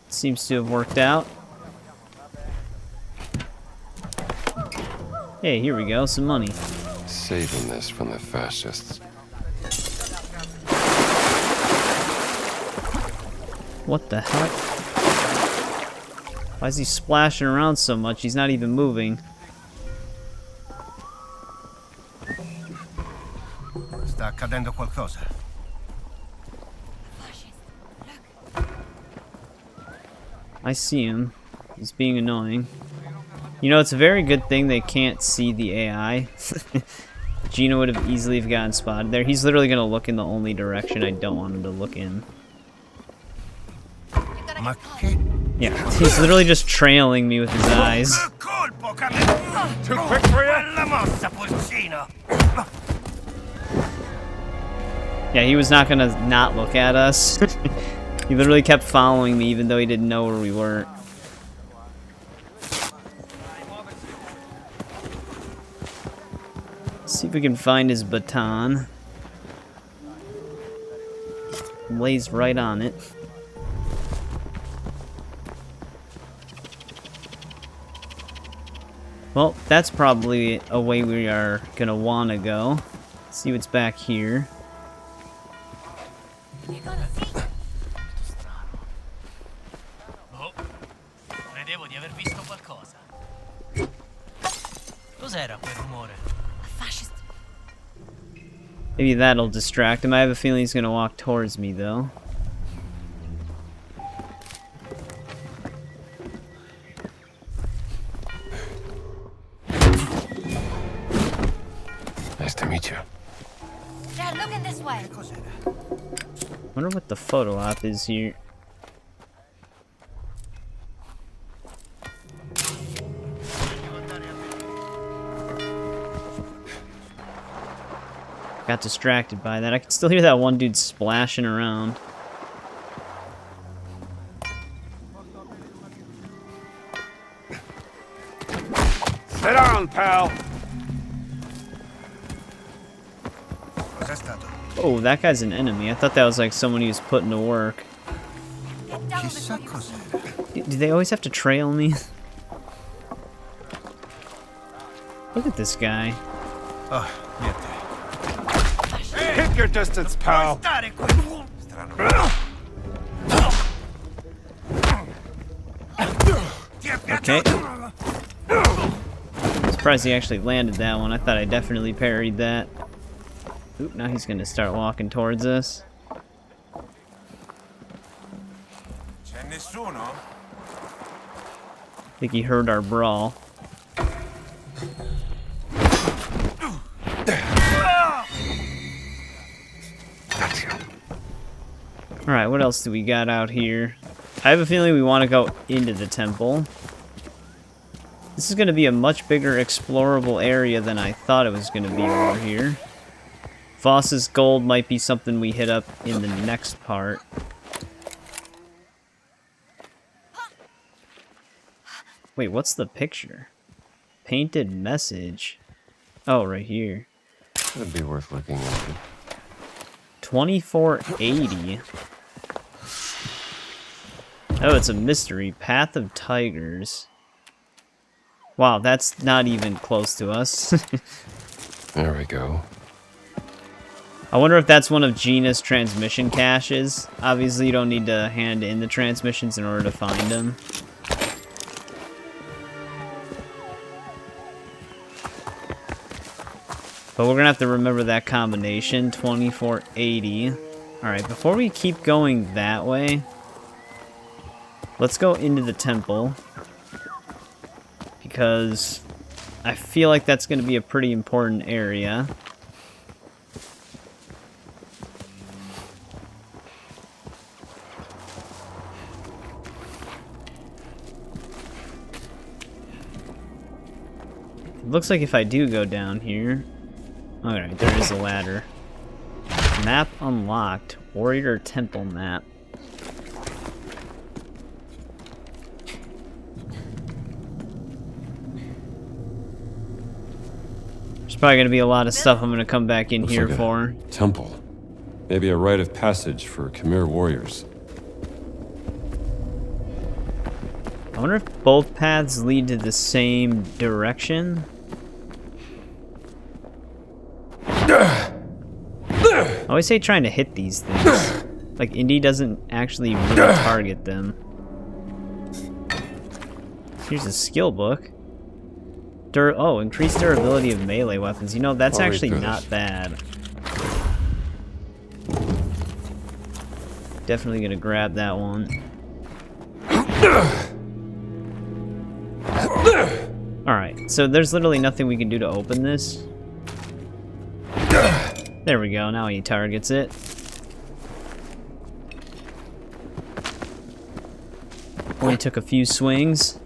Seems to have worked out. Hey, here we go, some money. Saving this from the fascists. What the heck? Why is he splashing around so much? He's not even moving. Sta accadendo qualcosa. I see him. He's being annoying. You know, it's a very good thing they can't see the AI. Gina would have easily have gotten spotted there. He's literally going to look in the only direction I don't want him to look in. Yeah, he's literally just trailing me with his eyes. Too quick for you? Yeah, he was not going to not look at us. He literally kept following me even though he didn't know where we were. See if we can find his baton. Lays right on it. Well, that's probably a way we are gonna wanna go. See what's back here. Oh, credevo di aver visto qualcosa. Cos'era quel rumore? Maybe that'll distract him. I have a feeling he's gonna walk towards me, though. Nice to meet you. Dad, looking this way. Wonder what the photo op is here. Got distracted by that. I can still hear that one dude splashing around. Sit down, pal. Oh, that guy's an enemy. I thought that was like someone he was putting to work. Do they always have to trail me? Look at this guy. Keep your distance, pal. Okay. Surprised he actually landed that one. I thought I definitely parried that. Oop, now he's gonna start walking towards us. I think he heard our brawl. Alright, what else do we got out here? I have a feeling we want to go into the temple. This is going to be a much bigger explorable area than I thought it was going to be over here. Voss's gold might be something we hit up in the next part. Wait, what's the picture? Painted message. Oh, right here. That'd be worth looking into. 2480. Oh, it's a mystery. Path of Tigers. Wow, that's not even close to us. There we go. I wonder if that's one of Gina's transmission caches. Obviously, you don't need to hand in the transmissions in order to find them. But we're gonna have to remember that combination, 2480. Alright, before we keep going that way, let's go into the temple. Because I feel like that's gonna be a pretty important area. It looks like if I do go down here... Alright, there is a ladder. Map unlocked. Warrior Temple map. There's probably going to be a lot of stuff I'm going to come back in here for. Temple. Maybe a rite of passage for Khmer warriors. I wonder if both paths lead to the same direction. I always hate trying to hit these things. Like, Indy doesn't actually really target them. Here's a skill book. Increased durability of melee weapons. You know, that's actually not bad. Definitely gonna grab that one. Alright, so there's literally nothing we can do to open this. There we go, now he targets it. Only took a few swings.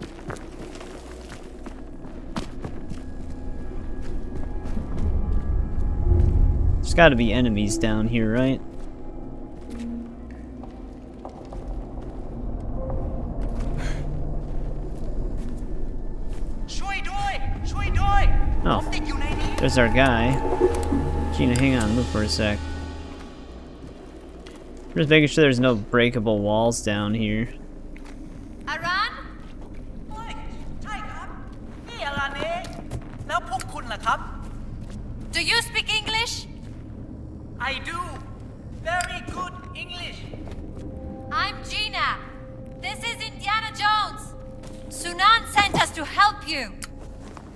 There's gotta be enemies down here, right? Oh, there's our guy. Gina, hang on, move for a sec. Just making sure there's no breakable walls down here. Aran? Do you speak English? I do. Very good English. I'm Gina. This is Indiana Jones. Sunan sent us to help you.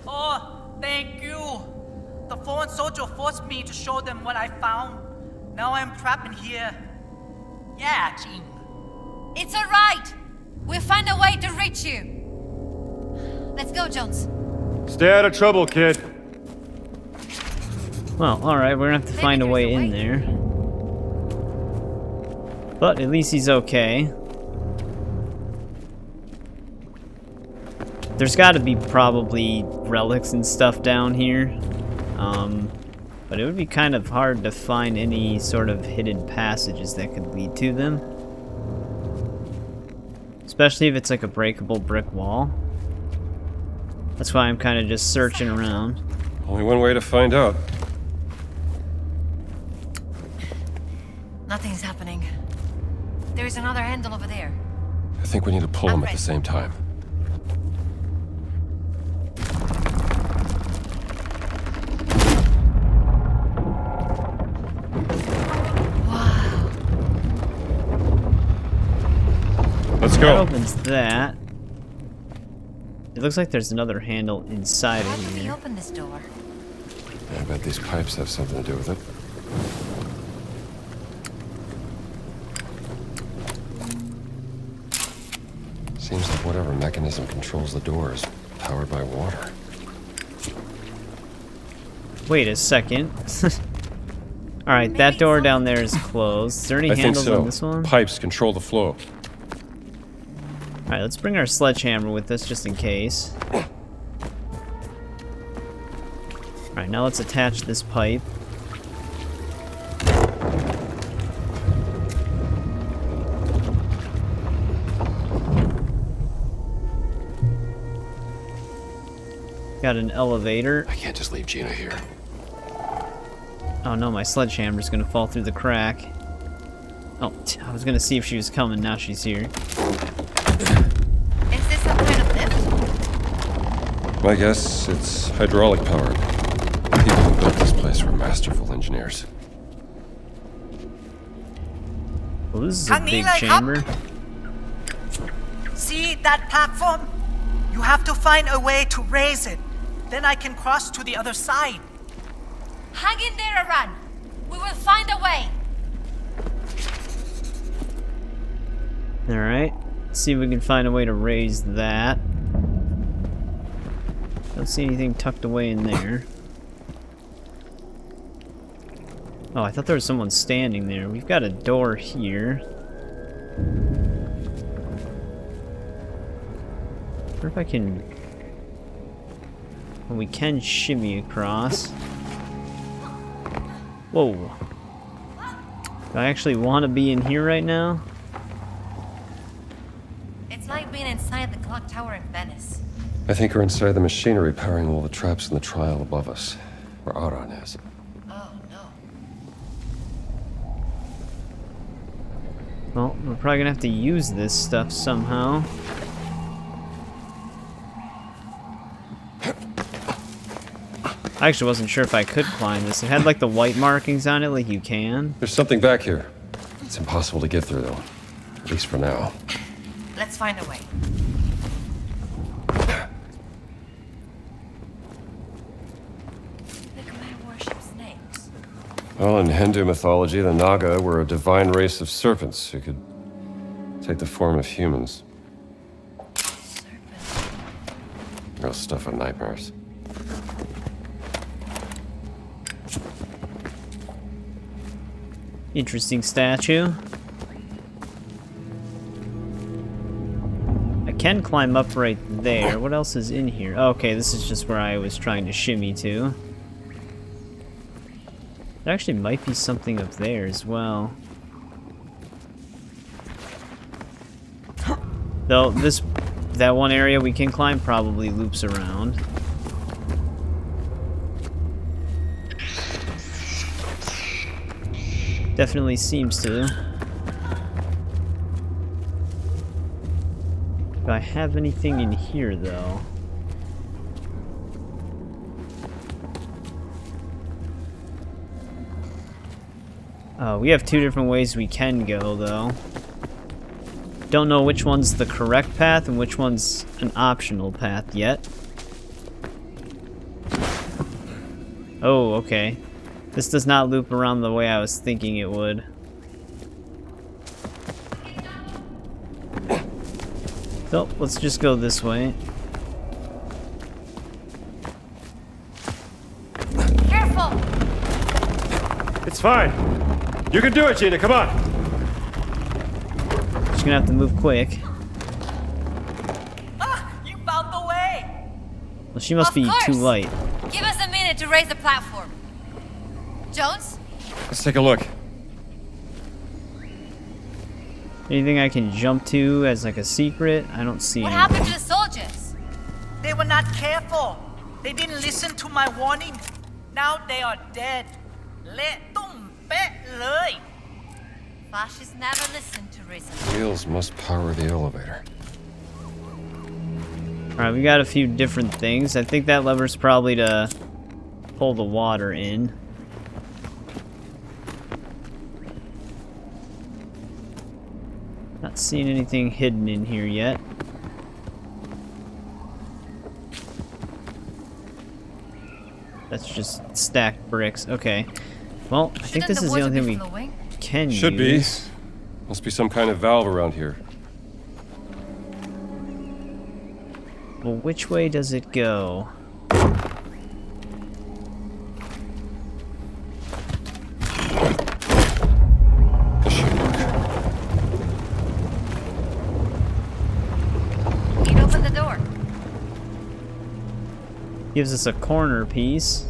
Oh, thank you. The foreign soldier forced me to show them what I found. Now I'm trapped in here. Yeah, Gina. It's all right. We'll find a way to reach you. Let's go, Jones. Stay out of trouble, kid. Well, alright, we're gonna have to find a way in there. But at least he's okay. There's gotta be probably relics and stuff down here. But it would be kind of hard to find any sort of hidden passages that could lead to them. Especially if it's like a breakable brick wall. That's why I'm kind of just searching around. Only one way to find out. Nothing's happening. There's another handle over there. I think we need to pull them at the same time. Let's go. That opens that. It looks like there's another handle inside of here. How did we open this door? I bet these pipes have something to do with it. Seems like whatever mechanism controls the door is powered by water. Wait a second. Alright, that door down there is closed. Is there any handles on this one? Pipes control the flow. Alright, let's bring our sledgehammer with us just in case. Alright, now let's attach this pipe. Got an elevator. I can't just leave Gina here. Oh no, my sledgehammer's gonna fall through the crack. Oh, I was gonna see if she was coming, now she's here. Is this some kind of lift? My guess, it's hydraulic powered. People who built this place were masterful engineers. Well, this is a big chamber. See that platform? You have to find a way to raise it. Then I can cross to the other side. Hang in there, Aran. We will find a way. Alright. Let's see if we can find a way to raise that. Don't see anything tucked away in there. Oh, I thought there was someone standing there. We've got a door here. I wonder if I can... Well, we can shimmy across. Whoa. Do I actually want to be in here right now? It's like being inside the clock tower in Venice. I think we're inside the machinery powering all the traps in the trial above us, where Aran is. Oh, no. Well, we're probably gonna have to use this stuff somehow. I actually wasn't sure if I could climb this. It had like the white markings on it, like you can. There's something back here. It's impossible to get through, though. At least for now. Let's find a way. Well, in Hindu mythology, the Naga were a divine race of serpents who could take the form of humans. Real stuff of nightmares. Interesting statue. I can climb up right there. What else is in here? Oh, okay, this is just where I was trying to shimmy to. There actually might be something up there as well. Though that one area we can climb probably loops around. Definitely seems to. Do I have anything in here though? We have two different ways we can go, though. Don't know which one's the correct path and which one's an optional path yet. Oh, okay. This does not loop around the way I was thinking it would. So, let's just go this way. Careful! It's fine. You can do it, Gina. Come on. Just gonna have to move quick. You found the way. Well, she must be too light. Give us a minute to raise the platform. Jones? Let's take a look. Anything I can jump to as like a secret? I don't see What anything. happened to the soldiers? They were not careful. They didn't listen to my warning. Now they are dead. Fascists never listen to reason. Wheels must power the elevator. Alright, we got a few different things. I think that lever's probably to pull the water in. Not seeing anything hidden in here yet. That's just stacked bricks. Okay. Well, I think this is the only thing we can use. Should be. Must be some kind of valve around here. Well, which way does it go? He'd open the door. Gives us a corner piece.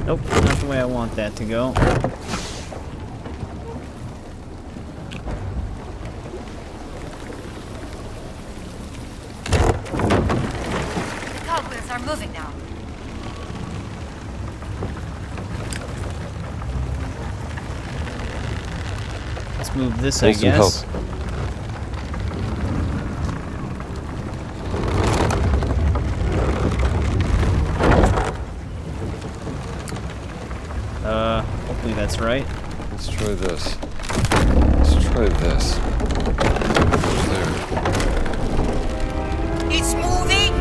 Nope, not the way I want that to go. The cogwheels are moving now. Let's move this, Need I some guess. help. Hopefully that's right. Let's try this. try this. There. It's moving!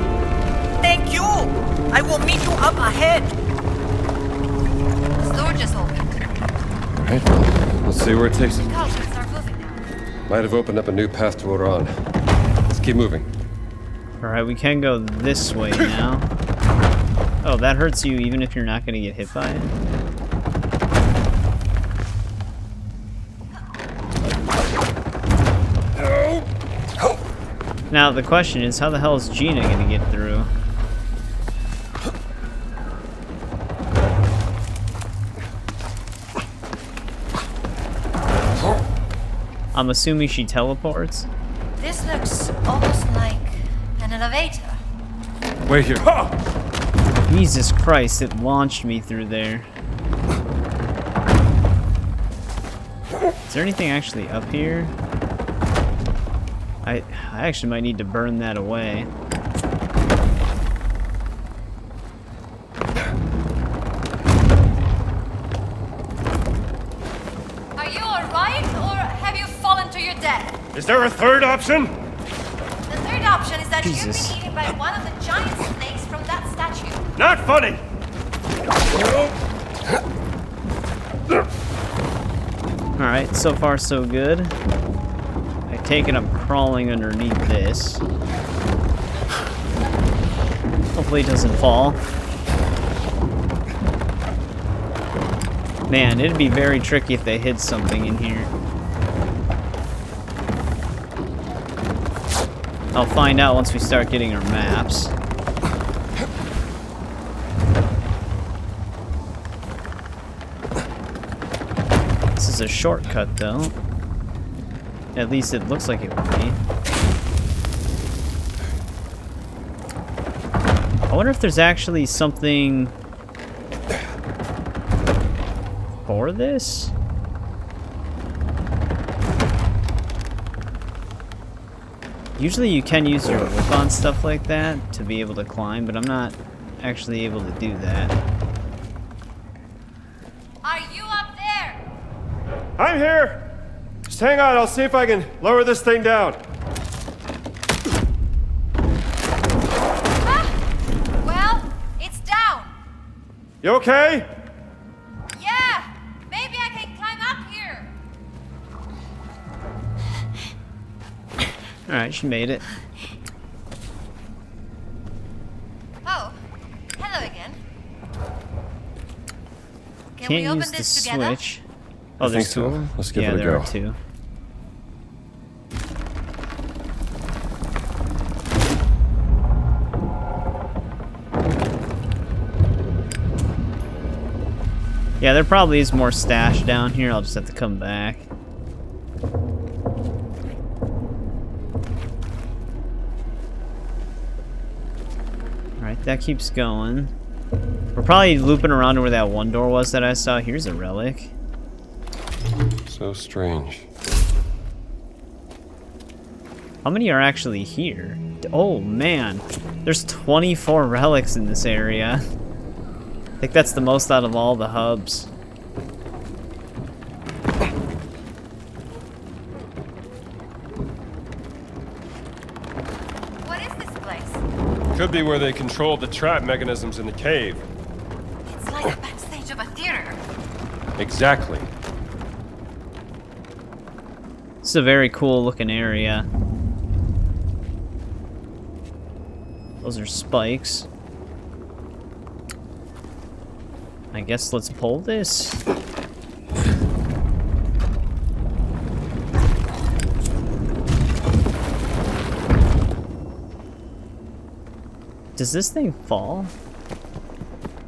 Thank you! I will meet you up ahead! The door just opened. Right, well, let's see where it takes us. Cultures are moving now. Might have opened up a new path to Oran. Let's keep moving. Alright, we can go this way now. Oh, that hurts you even if you're not going to get hit by it? Now, the question is, how the hell is Gina going to get through? I'm assuming she teleports? This looks almost like an elevator. Wait here. Jesus Christ, it launched me through there. Is there anything actually up here? I actually might need to burn that away. Are you alright, or have you fallen to your death? Is there a third option? The third option is that you've been eaten by one of the giant snakes from that statue. Not funny! Alright, so far so good. I take it I'm crawling underneath this. Hopefully it doesn't fall. Man, it'd be very tricky if they hid something in here. I'll find out once we start getting our maps. This is a shortcut, though. At least it looks like it would be. I wonder if there's actually something for this? Usually you can use your whip on stuff like that to be able to climb, but I'm not actually able to do that. Are you up there? I'm here! Just hang on, I'll see if I can lower this thing down. Well, it's down. You okay? Yeah, maybe I can climb up here. Alright, she made it. Oh, hello again. Can Can't we open use the this together? switch. Oh, I there's think two so. of them? Let's give yeah, it a there go. are two. Yeah, there probably is more stash down here. I'll just have to come back. Alright, that keeps going. We're probably looping around to where that one door was that I saw. Here's a relic. So strange. How many are actually here? Oh, man. There's 24 relics in this area. I think that's the most out of all the hubs. What is this place? Could be where they controlled the trap mechanisms in the cave. It's like the backstage of a theater. Exactly. This is a very cool looking area. Those are spikes. I guess let's pull this. Does this thing fall?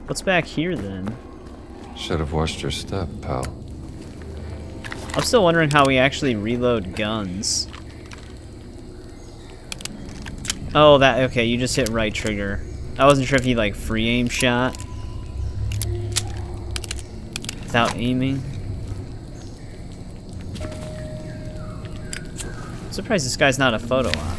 What's back here then? Should have watched your step, pal. I'm still wondering how we actually reload guns. Oh, that, okay, you just hit right trigger. I wasn't sure if you like free aim shot without aiming. I'm surprised this guy's not a photo op.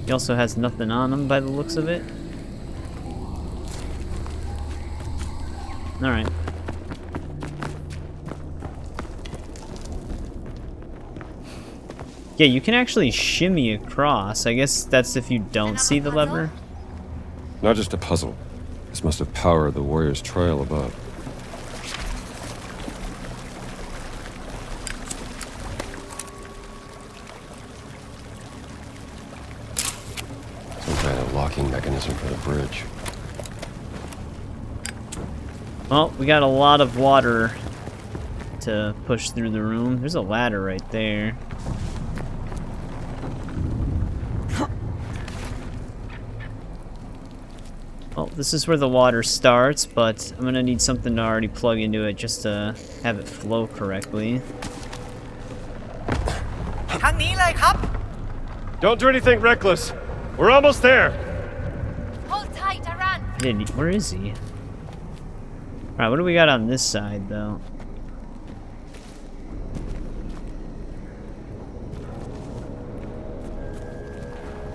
He also has nothing on him by the looks of it. Alright. Yeah, you can actually shimmy across. I guess that's if you don't see the lever. Not just a puzzle. This must have powered the warrior's trail above. Some kind of locking mechanism for the bridge. Well, we got a lot of water to push through the room. There's a ladder right there. Well, this is where the water starts, but I'm gonna need something to already plug into it just to have it flow correctly. Don't do anything reckless. We're almost there. Hold tight, Aran. I didn't. Where is he? Alright, what do we got on this side, though?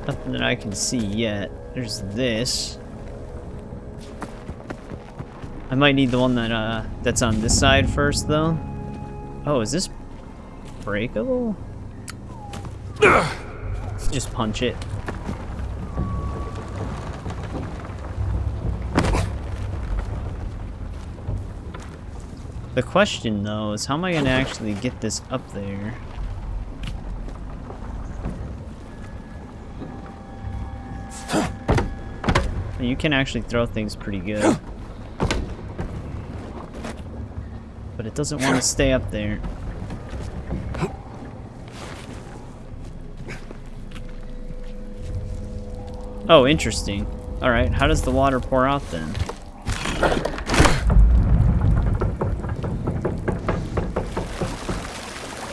Nothing that I can see yet. There's this. I might need the one that that's on this side first, though. Oh, is this breakable? Just punch it. The question, though, is how am I going to actually get this up there? You can actually throw things pretty good. But it doesn't want to stay up there. Oh, interesting. Alright, how does the water pour out then?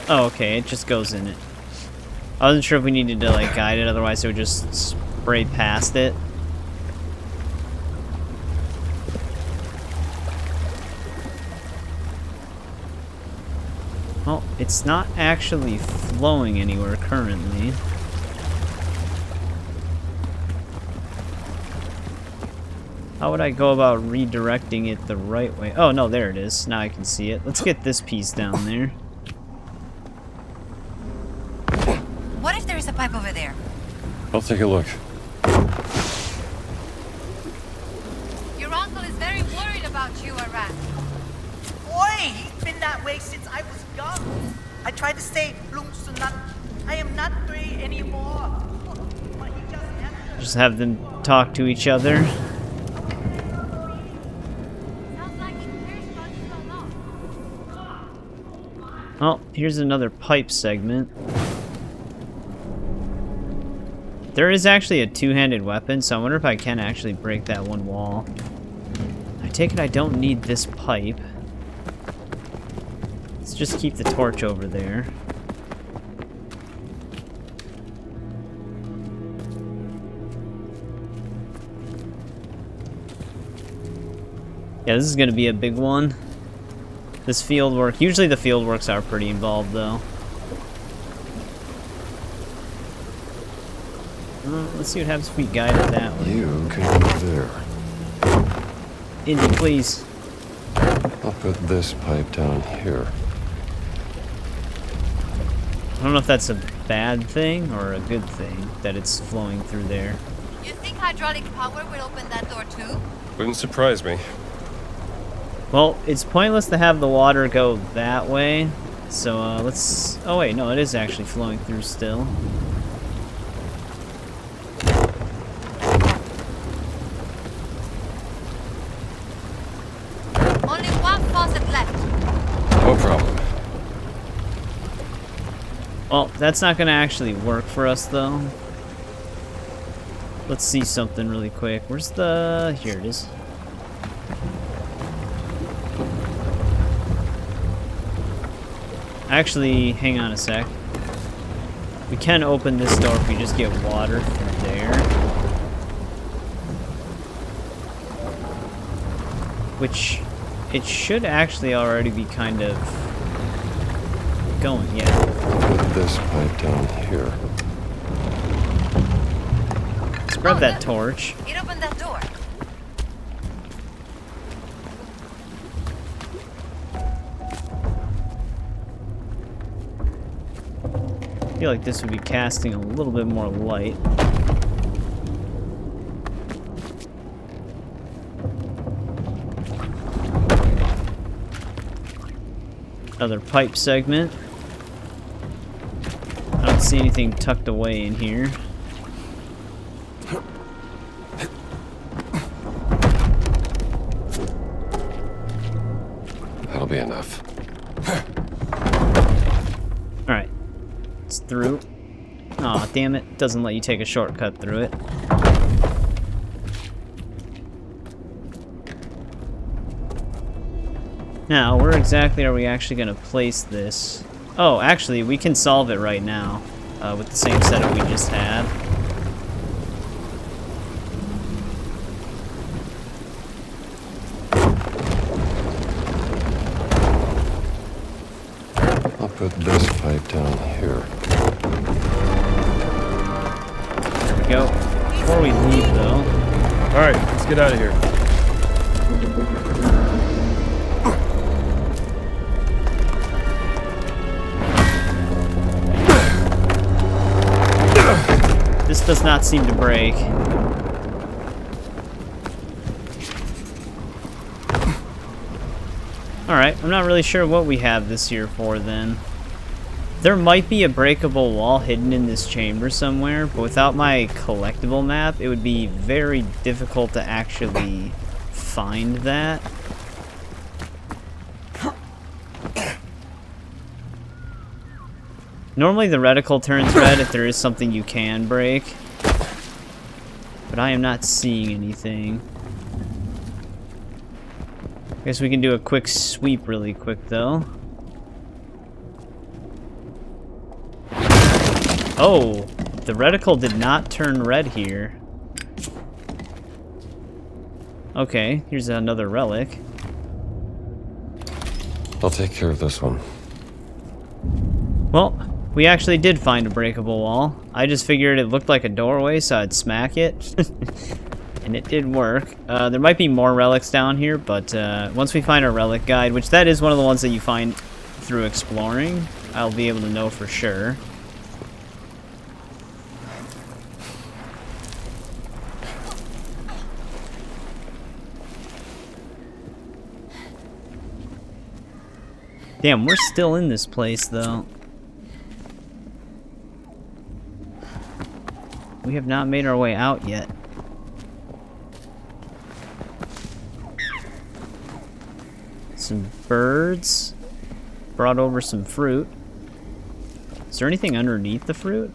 Oh, okay, it just goes in it. I wasn't sure if we needed to, like, guide it, otherwise it would just spray past it. Well, it's not actually flowing anywhere currently. How would I go about redirecting it the right way? Oh, no, there it is. Now I can see it. Let's get this piece down there. What if there is a pipe over there? I'll take a look. Your uncle is very worried about you, Aran. Oi! He's been that way since I was young. I tried to say, Lung Sunat, I am not 3 anymore. But he Just have them talk to each other. Oh, here's another pipe segment. There is actually a two-handed weapon, so I wonder if I can actually break that one wall. I take it I don't need this pipe. Let's just keep the torch over there. Yeah, this is gonna be a big one. This field work. Usually the field works are pretty involved, though. Let's see what happens if we guide it that way. You can go there. Indy, please. I'll put this pipe down here. I don't know if that's a bad thing or a good thing that it's flowing through there. You think hydraulic power will open that door too? Wouldn't surprise me. Well, it's pointless to have the water go that way. So let's... Oh wait, no, it is actually flowing through still. Only one faucet left. No problem. Well, that's not going to actually work for us, though. Let's see something really quick. Where's the... Here it is. Actually, hang on a sec. We can open this door if we just get water through there. Which, it should actually already be kind of going, yeah. Put this pipe down here. Let's grab that torch. It opened that door. feel like this would be casting a little bit more light. Another pipe segment. I don't see anything tucked away in here. That'll be enough. Alright. It's through. Aw, damn it. Doesn't let you take a shortcut through it. Now, where exactly are we actually going to place this? Oh, actually, we can solve it right now with the same setup we just had. I'll put this pipe down here. There we go. Before we leave, though. Alright, let's get out of here. This does not seem to break. Alright, I'm not really sure what we have this here for then. There might be a breakable wall hidden in this chamber somewhere, but without my collectible map, it would be very difficult to actually find that. Normally the reticle turns red if there is something you can break, but I am not seeing anything. I guess we can do a quick sweep really quick though. Oh, the reticle did not turn red here. Okay, here's another relic. I'll take care of this one. Well, we actually did find a breakable wall. I just figured it looked like a doorway, so I'd smack it. And it did work. There might be more relics down here, but once we find our relic guide, which that is one of the ones that you find through exploring, I'll be able to know for sure. Damn, we're still in this place, though. We have not made our way out yet. Some birds. Brought over some fruit. Is there anything underneath the fruit?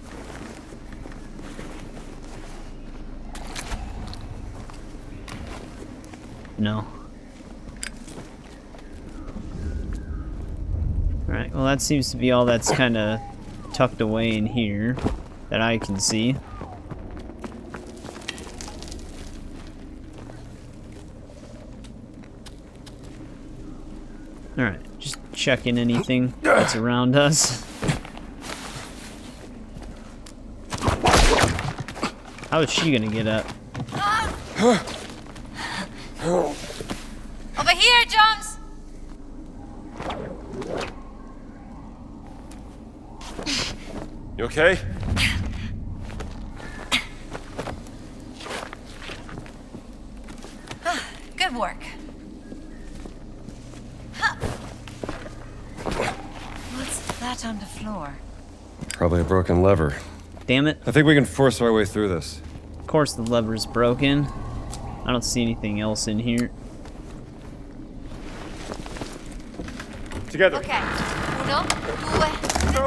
No. Alright, well that seems to be all that's kind of tucked away in here that I can see. Alright, just checking anything that's around us. How is she gonna get up? Over here, Jones! You okay? Good work. What's that on the floor? Probably a broken lever. Damn it. I think we can force our way through this. Of course the lever's broken. I don't see anything else in here. Together. Okay. Uno, due,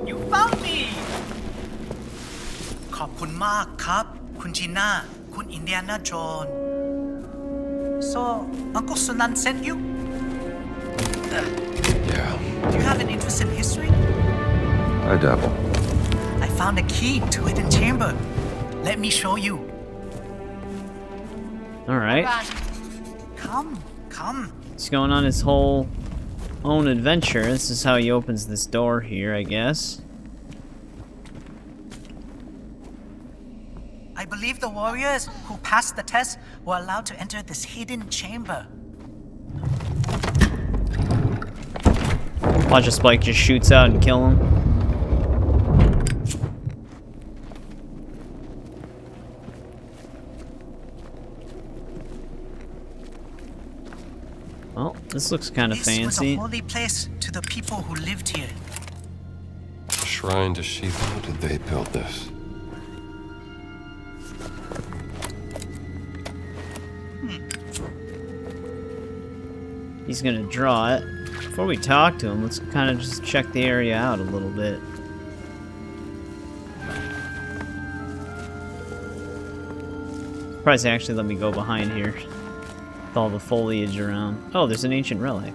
You found me! ขอบคุณมากครับ คุณจีน่า คุณอินเดียนาโจน So, Uncle Sunan sent you? Yeah. Do you have an interest in history? I dabble. I found a key to a hidden chamber. Let me show you. Alright. Come. He's going on his whole own adventure. This is how he opens this door here, I guess. I believe the warriors who passed the test were allowed to enter this hidden chamber. Watch a spike just shoots out and kill him. Well, this looks kind of fancy. This was a holy place to the people who lived here. Shrine to Shiva. How did they build this? He's gonna draw it. Before we talk to him, let's kind of just check the area out a little bit. Surprised they actually let me go behind here. With all the foliage around. Oh, there's an ancient relic.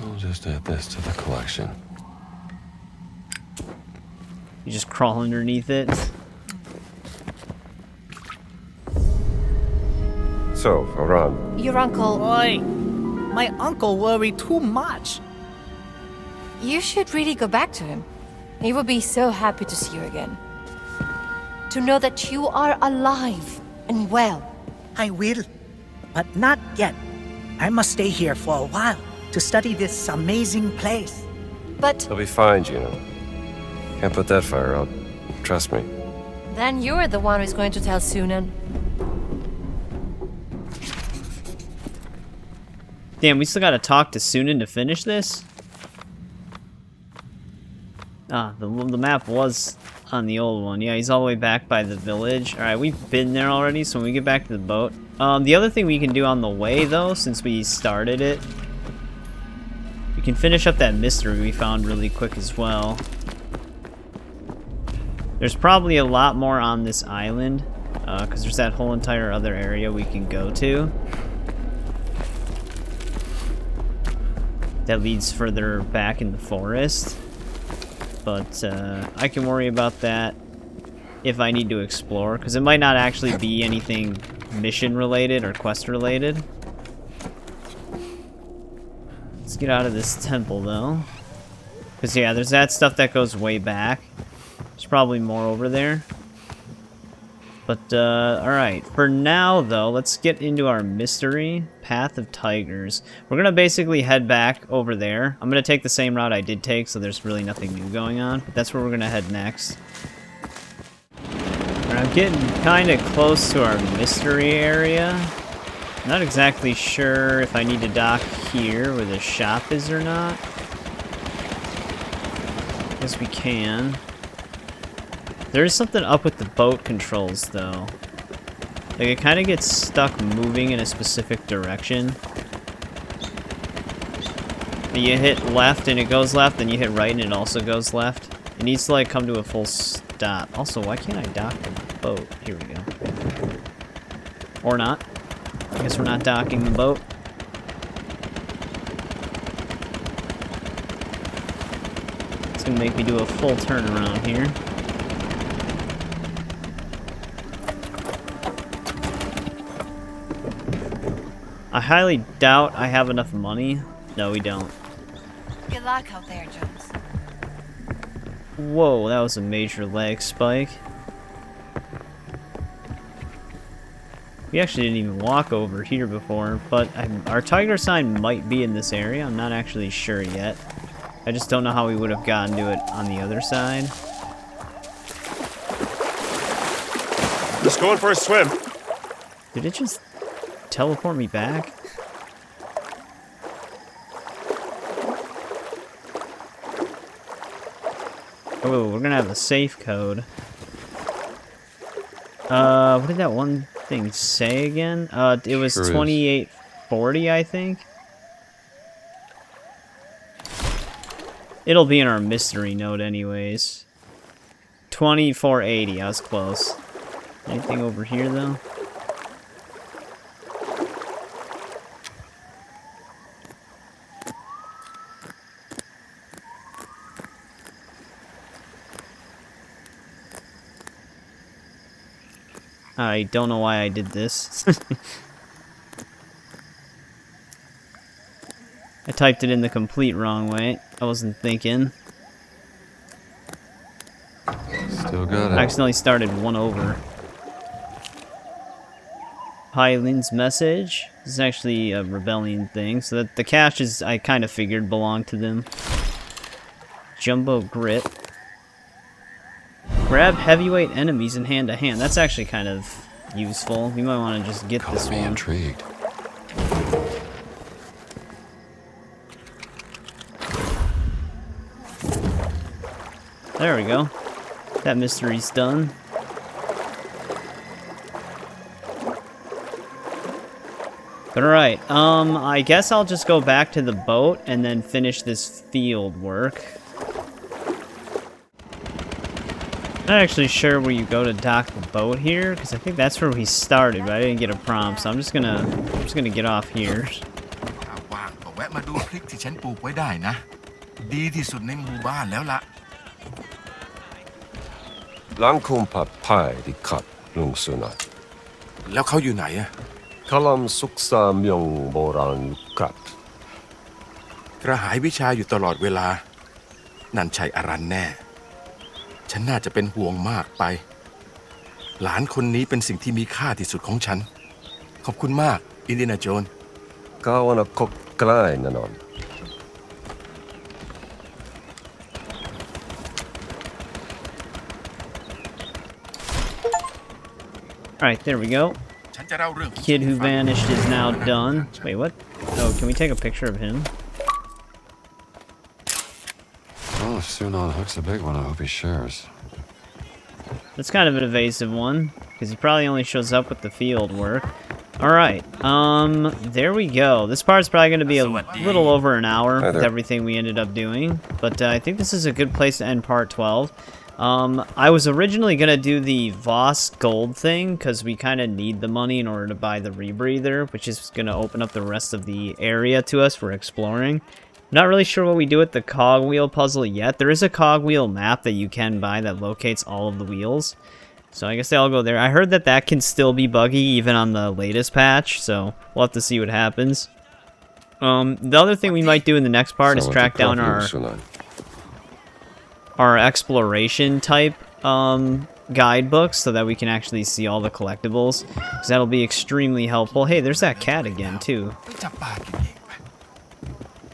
We'll just add this to the collection. You just crawl underneath it. So, Iran. Your uncle... Oi! My uncle worried too much. You should really go back to him. He would be so happy to see you again. To know that you are alive and well. I will, but not yet. I must stay here for a while to study this amazing place. But... He'll be fine, Gina. Can't put that fire out. Trust me. Then you're the one who's going to tell Sunan. Damn, we still gotta talk to Sunan to finish this? Ah, the map was on the old one. Yeah, he's all the way back by the village. Alright, we've been there already, so when we get back to the boat... the other thing we can do on the way, though, since we started it... We can finish up that mystery we found really quick as well. There's probably a lot more on this island, because there's that whole entire other area we can go to. That leads further back in the forest. But I can worry about that if I need to explore, because it might not actually be anything mission related or quest related. Let's get out of this temple though, because yeah, there's that stuff that goes way back. There's probably more over there. But alright, for now though, let's get into our mystery, Path of Tigers. We're gonna basically head back over there. I'm gonna take the same route I did take, so there's really nothing new going on, but that's where we're gonna head next. Alright, I'm getting kinda close to our mystery area. Not exactly sure if I need to dock here where the shop is or not. Guess we can. There is something up with the boat controls, though. Like, it kind of gets stuck moving in a specific direction. You hit left and it goes left, then you hit right and it also goes left. It needs to, like, come to a full stop. Also, why can't I dock the boat? Here we go. Or not. I guess we're not docking the boat. It's gonna make me do a full turnaround here. I highly doubt I have enough money. No, we don't. Good luck out there, Jones. Whoa, that was a major lag spike. We actually didn't even walk over here before, but our tiger sign might be in this area. I'm not actually sure yet. I just don't know how we would have gotten to it on the other side. Just going for a swim. Did it just teleport me back? Oh, we're gonna have a safe code. What did that one thing say again? It was 2840, I think. It'll be in our mystery note anyways. 2480, I was close. Anything over here though? I don't know why I did this. I typed it in the complete wrong way. I wasn't thinking. Still got it. I accidentally started one over. Hylin's message. This is actually a rebellion thing, so that the caches I kind of figured belonged to them. Jumbo Grit. Grab heavyweight enemies in hand-to-hand. That's actually kind of useful. We might want to just get this one. Intrigued. There we go. That mystery's done. Alright, I guess I'll just go back to the boat and then finish this field work. Not actually sure where you go to dock the boat here, because I think that's where we started, but I didn't get a prompt, so I'm just gonna get off here. ว่างก็แวะมาดูพริกที่ฉันปลูกไว้ได้นะ ดีที่สุดในหมู่บ้านแล้วล่ะ Langkum pa pai di kat lung sunat. แล้วเขาอยู่ไหนอะ Kalam suksa myong boran lukat. กระหายวิชาอยู่ตลอดเวลา นั่นใช่อารันแน่ ฉันน่าจะเป็นห่วงมากไป หลานคนนี้เป็นสิ่งที่มีค่าที่สุดของฉัน ขอบคุณมาก อินเดียนาโจน Kawana kok klai nanon. Alright, there we go. ฉันจะเล่าเรื่อง Kid who vanished is now done. Wait, what? Oh, can we take a picture of him? Oh, if Sunan hooks a big one, I hope he shares. That's kind of an evasive one, because he probably only shows up with the field work. Alright, there we go. This part's probably going to be a little over an hour with everything we ended up doing, but I think this is a good place to end part 12. I was originally going to do the Voss gold thing, because we kind of need the money in order to buy the rebreather, which is going to open up the rest of the area to us for exploring. Not really sure what we do with the cogwheel puzzle yet. There is a cogwheel map that you can buy that locates all of the wheels. So I guess I'll go there. I heard that that can still be buggy even on the latest patch, so we'll have to see what happens. The other thing we might do in the next part is track down our exploration type guidebooks so that we can actually see all the collectibles, because that'll be extremely helpful. Hey, there's that cat again too.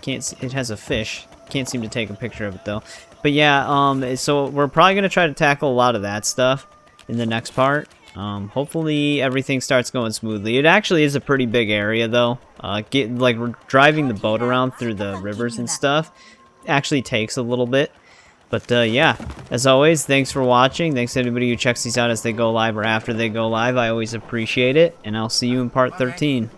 Can't see, it has a fish. Can't seem to take a picture of it though. But yeah, so we're probably gonna try to tackle a lot of that stuff in the next part. Hopefully everything starts going smoothly. It actually is a pretty big area though. We're driving the boat around through the rivers and stuff actually takes a little bit. But yeah, as always, thanks for watching. Thanks to anybody who checks these out as they go live or after they go live. I always appreciate it, and I'll see you in part 13.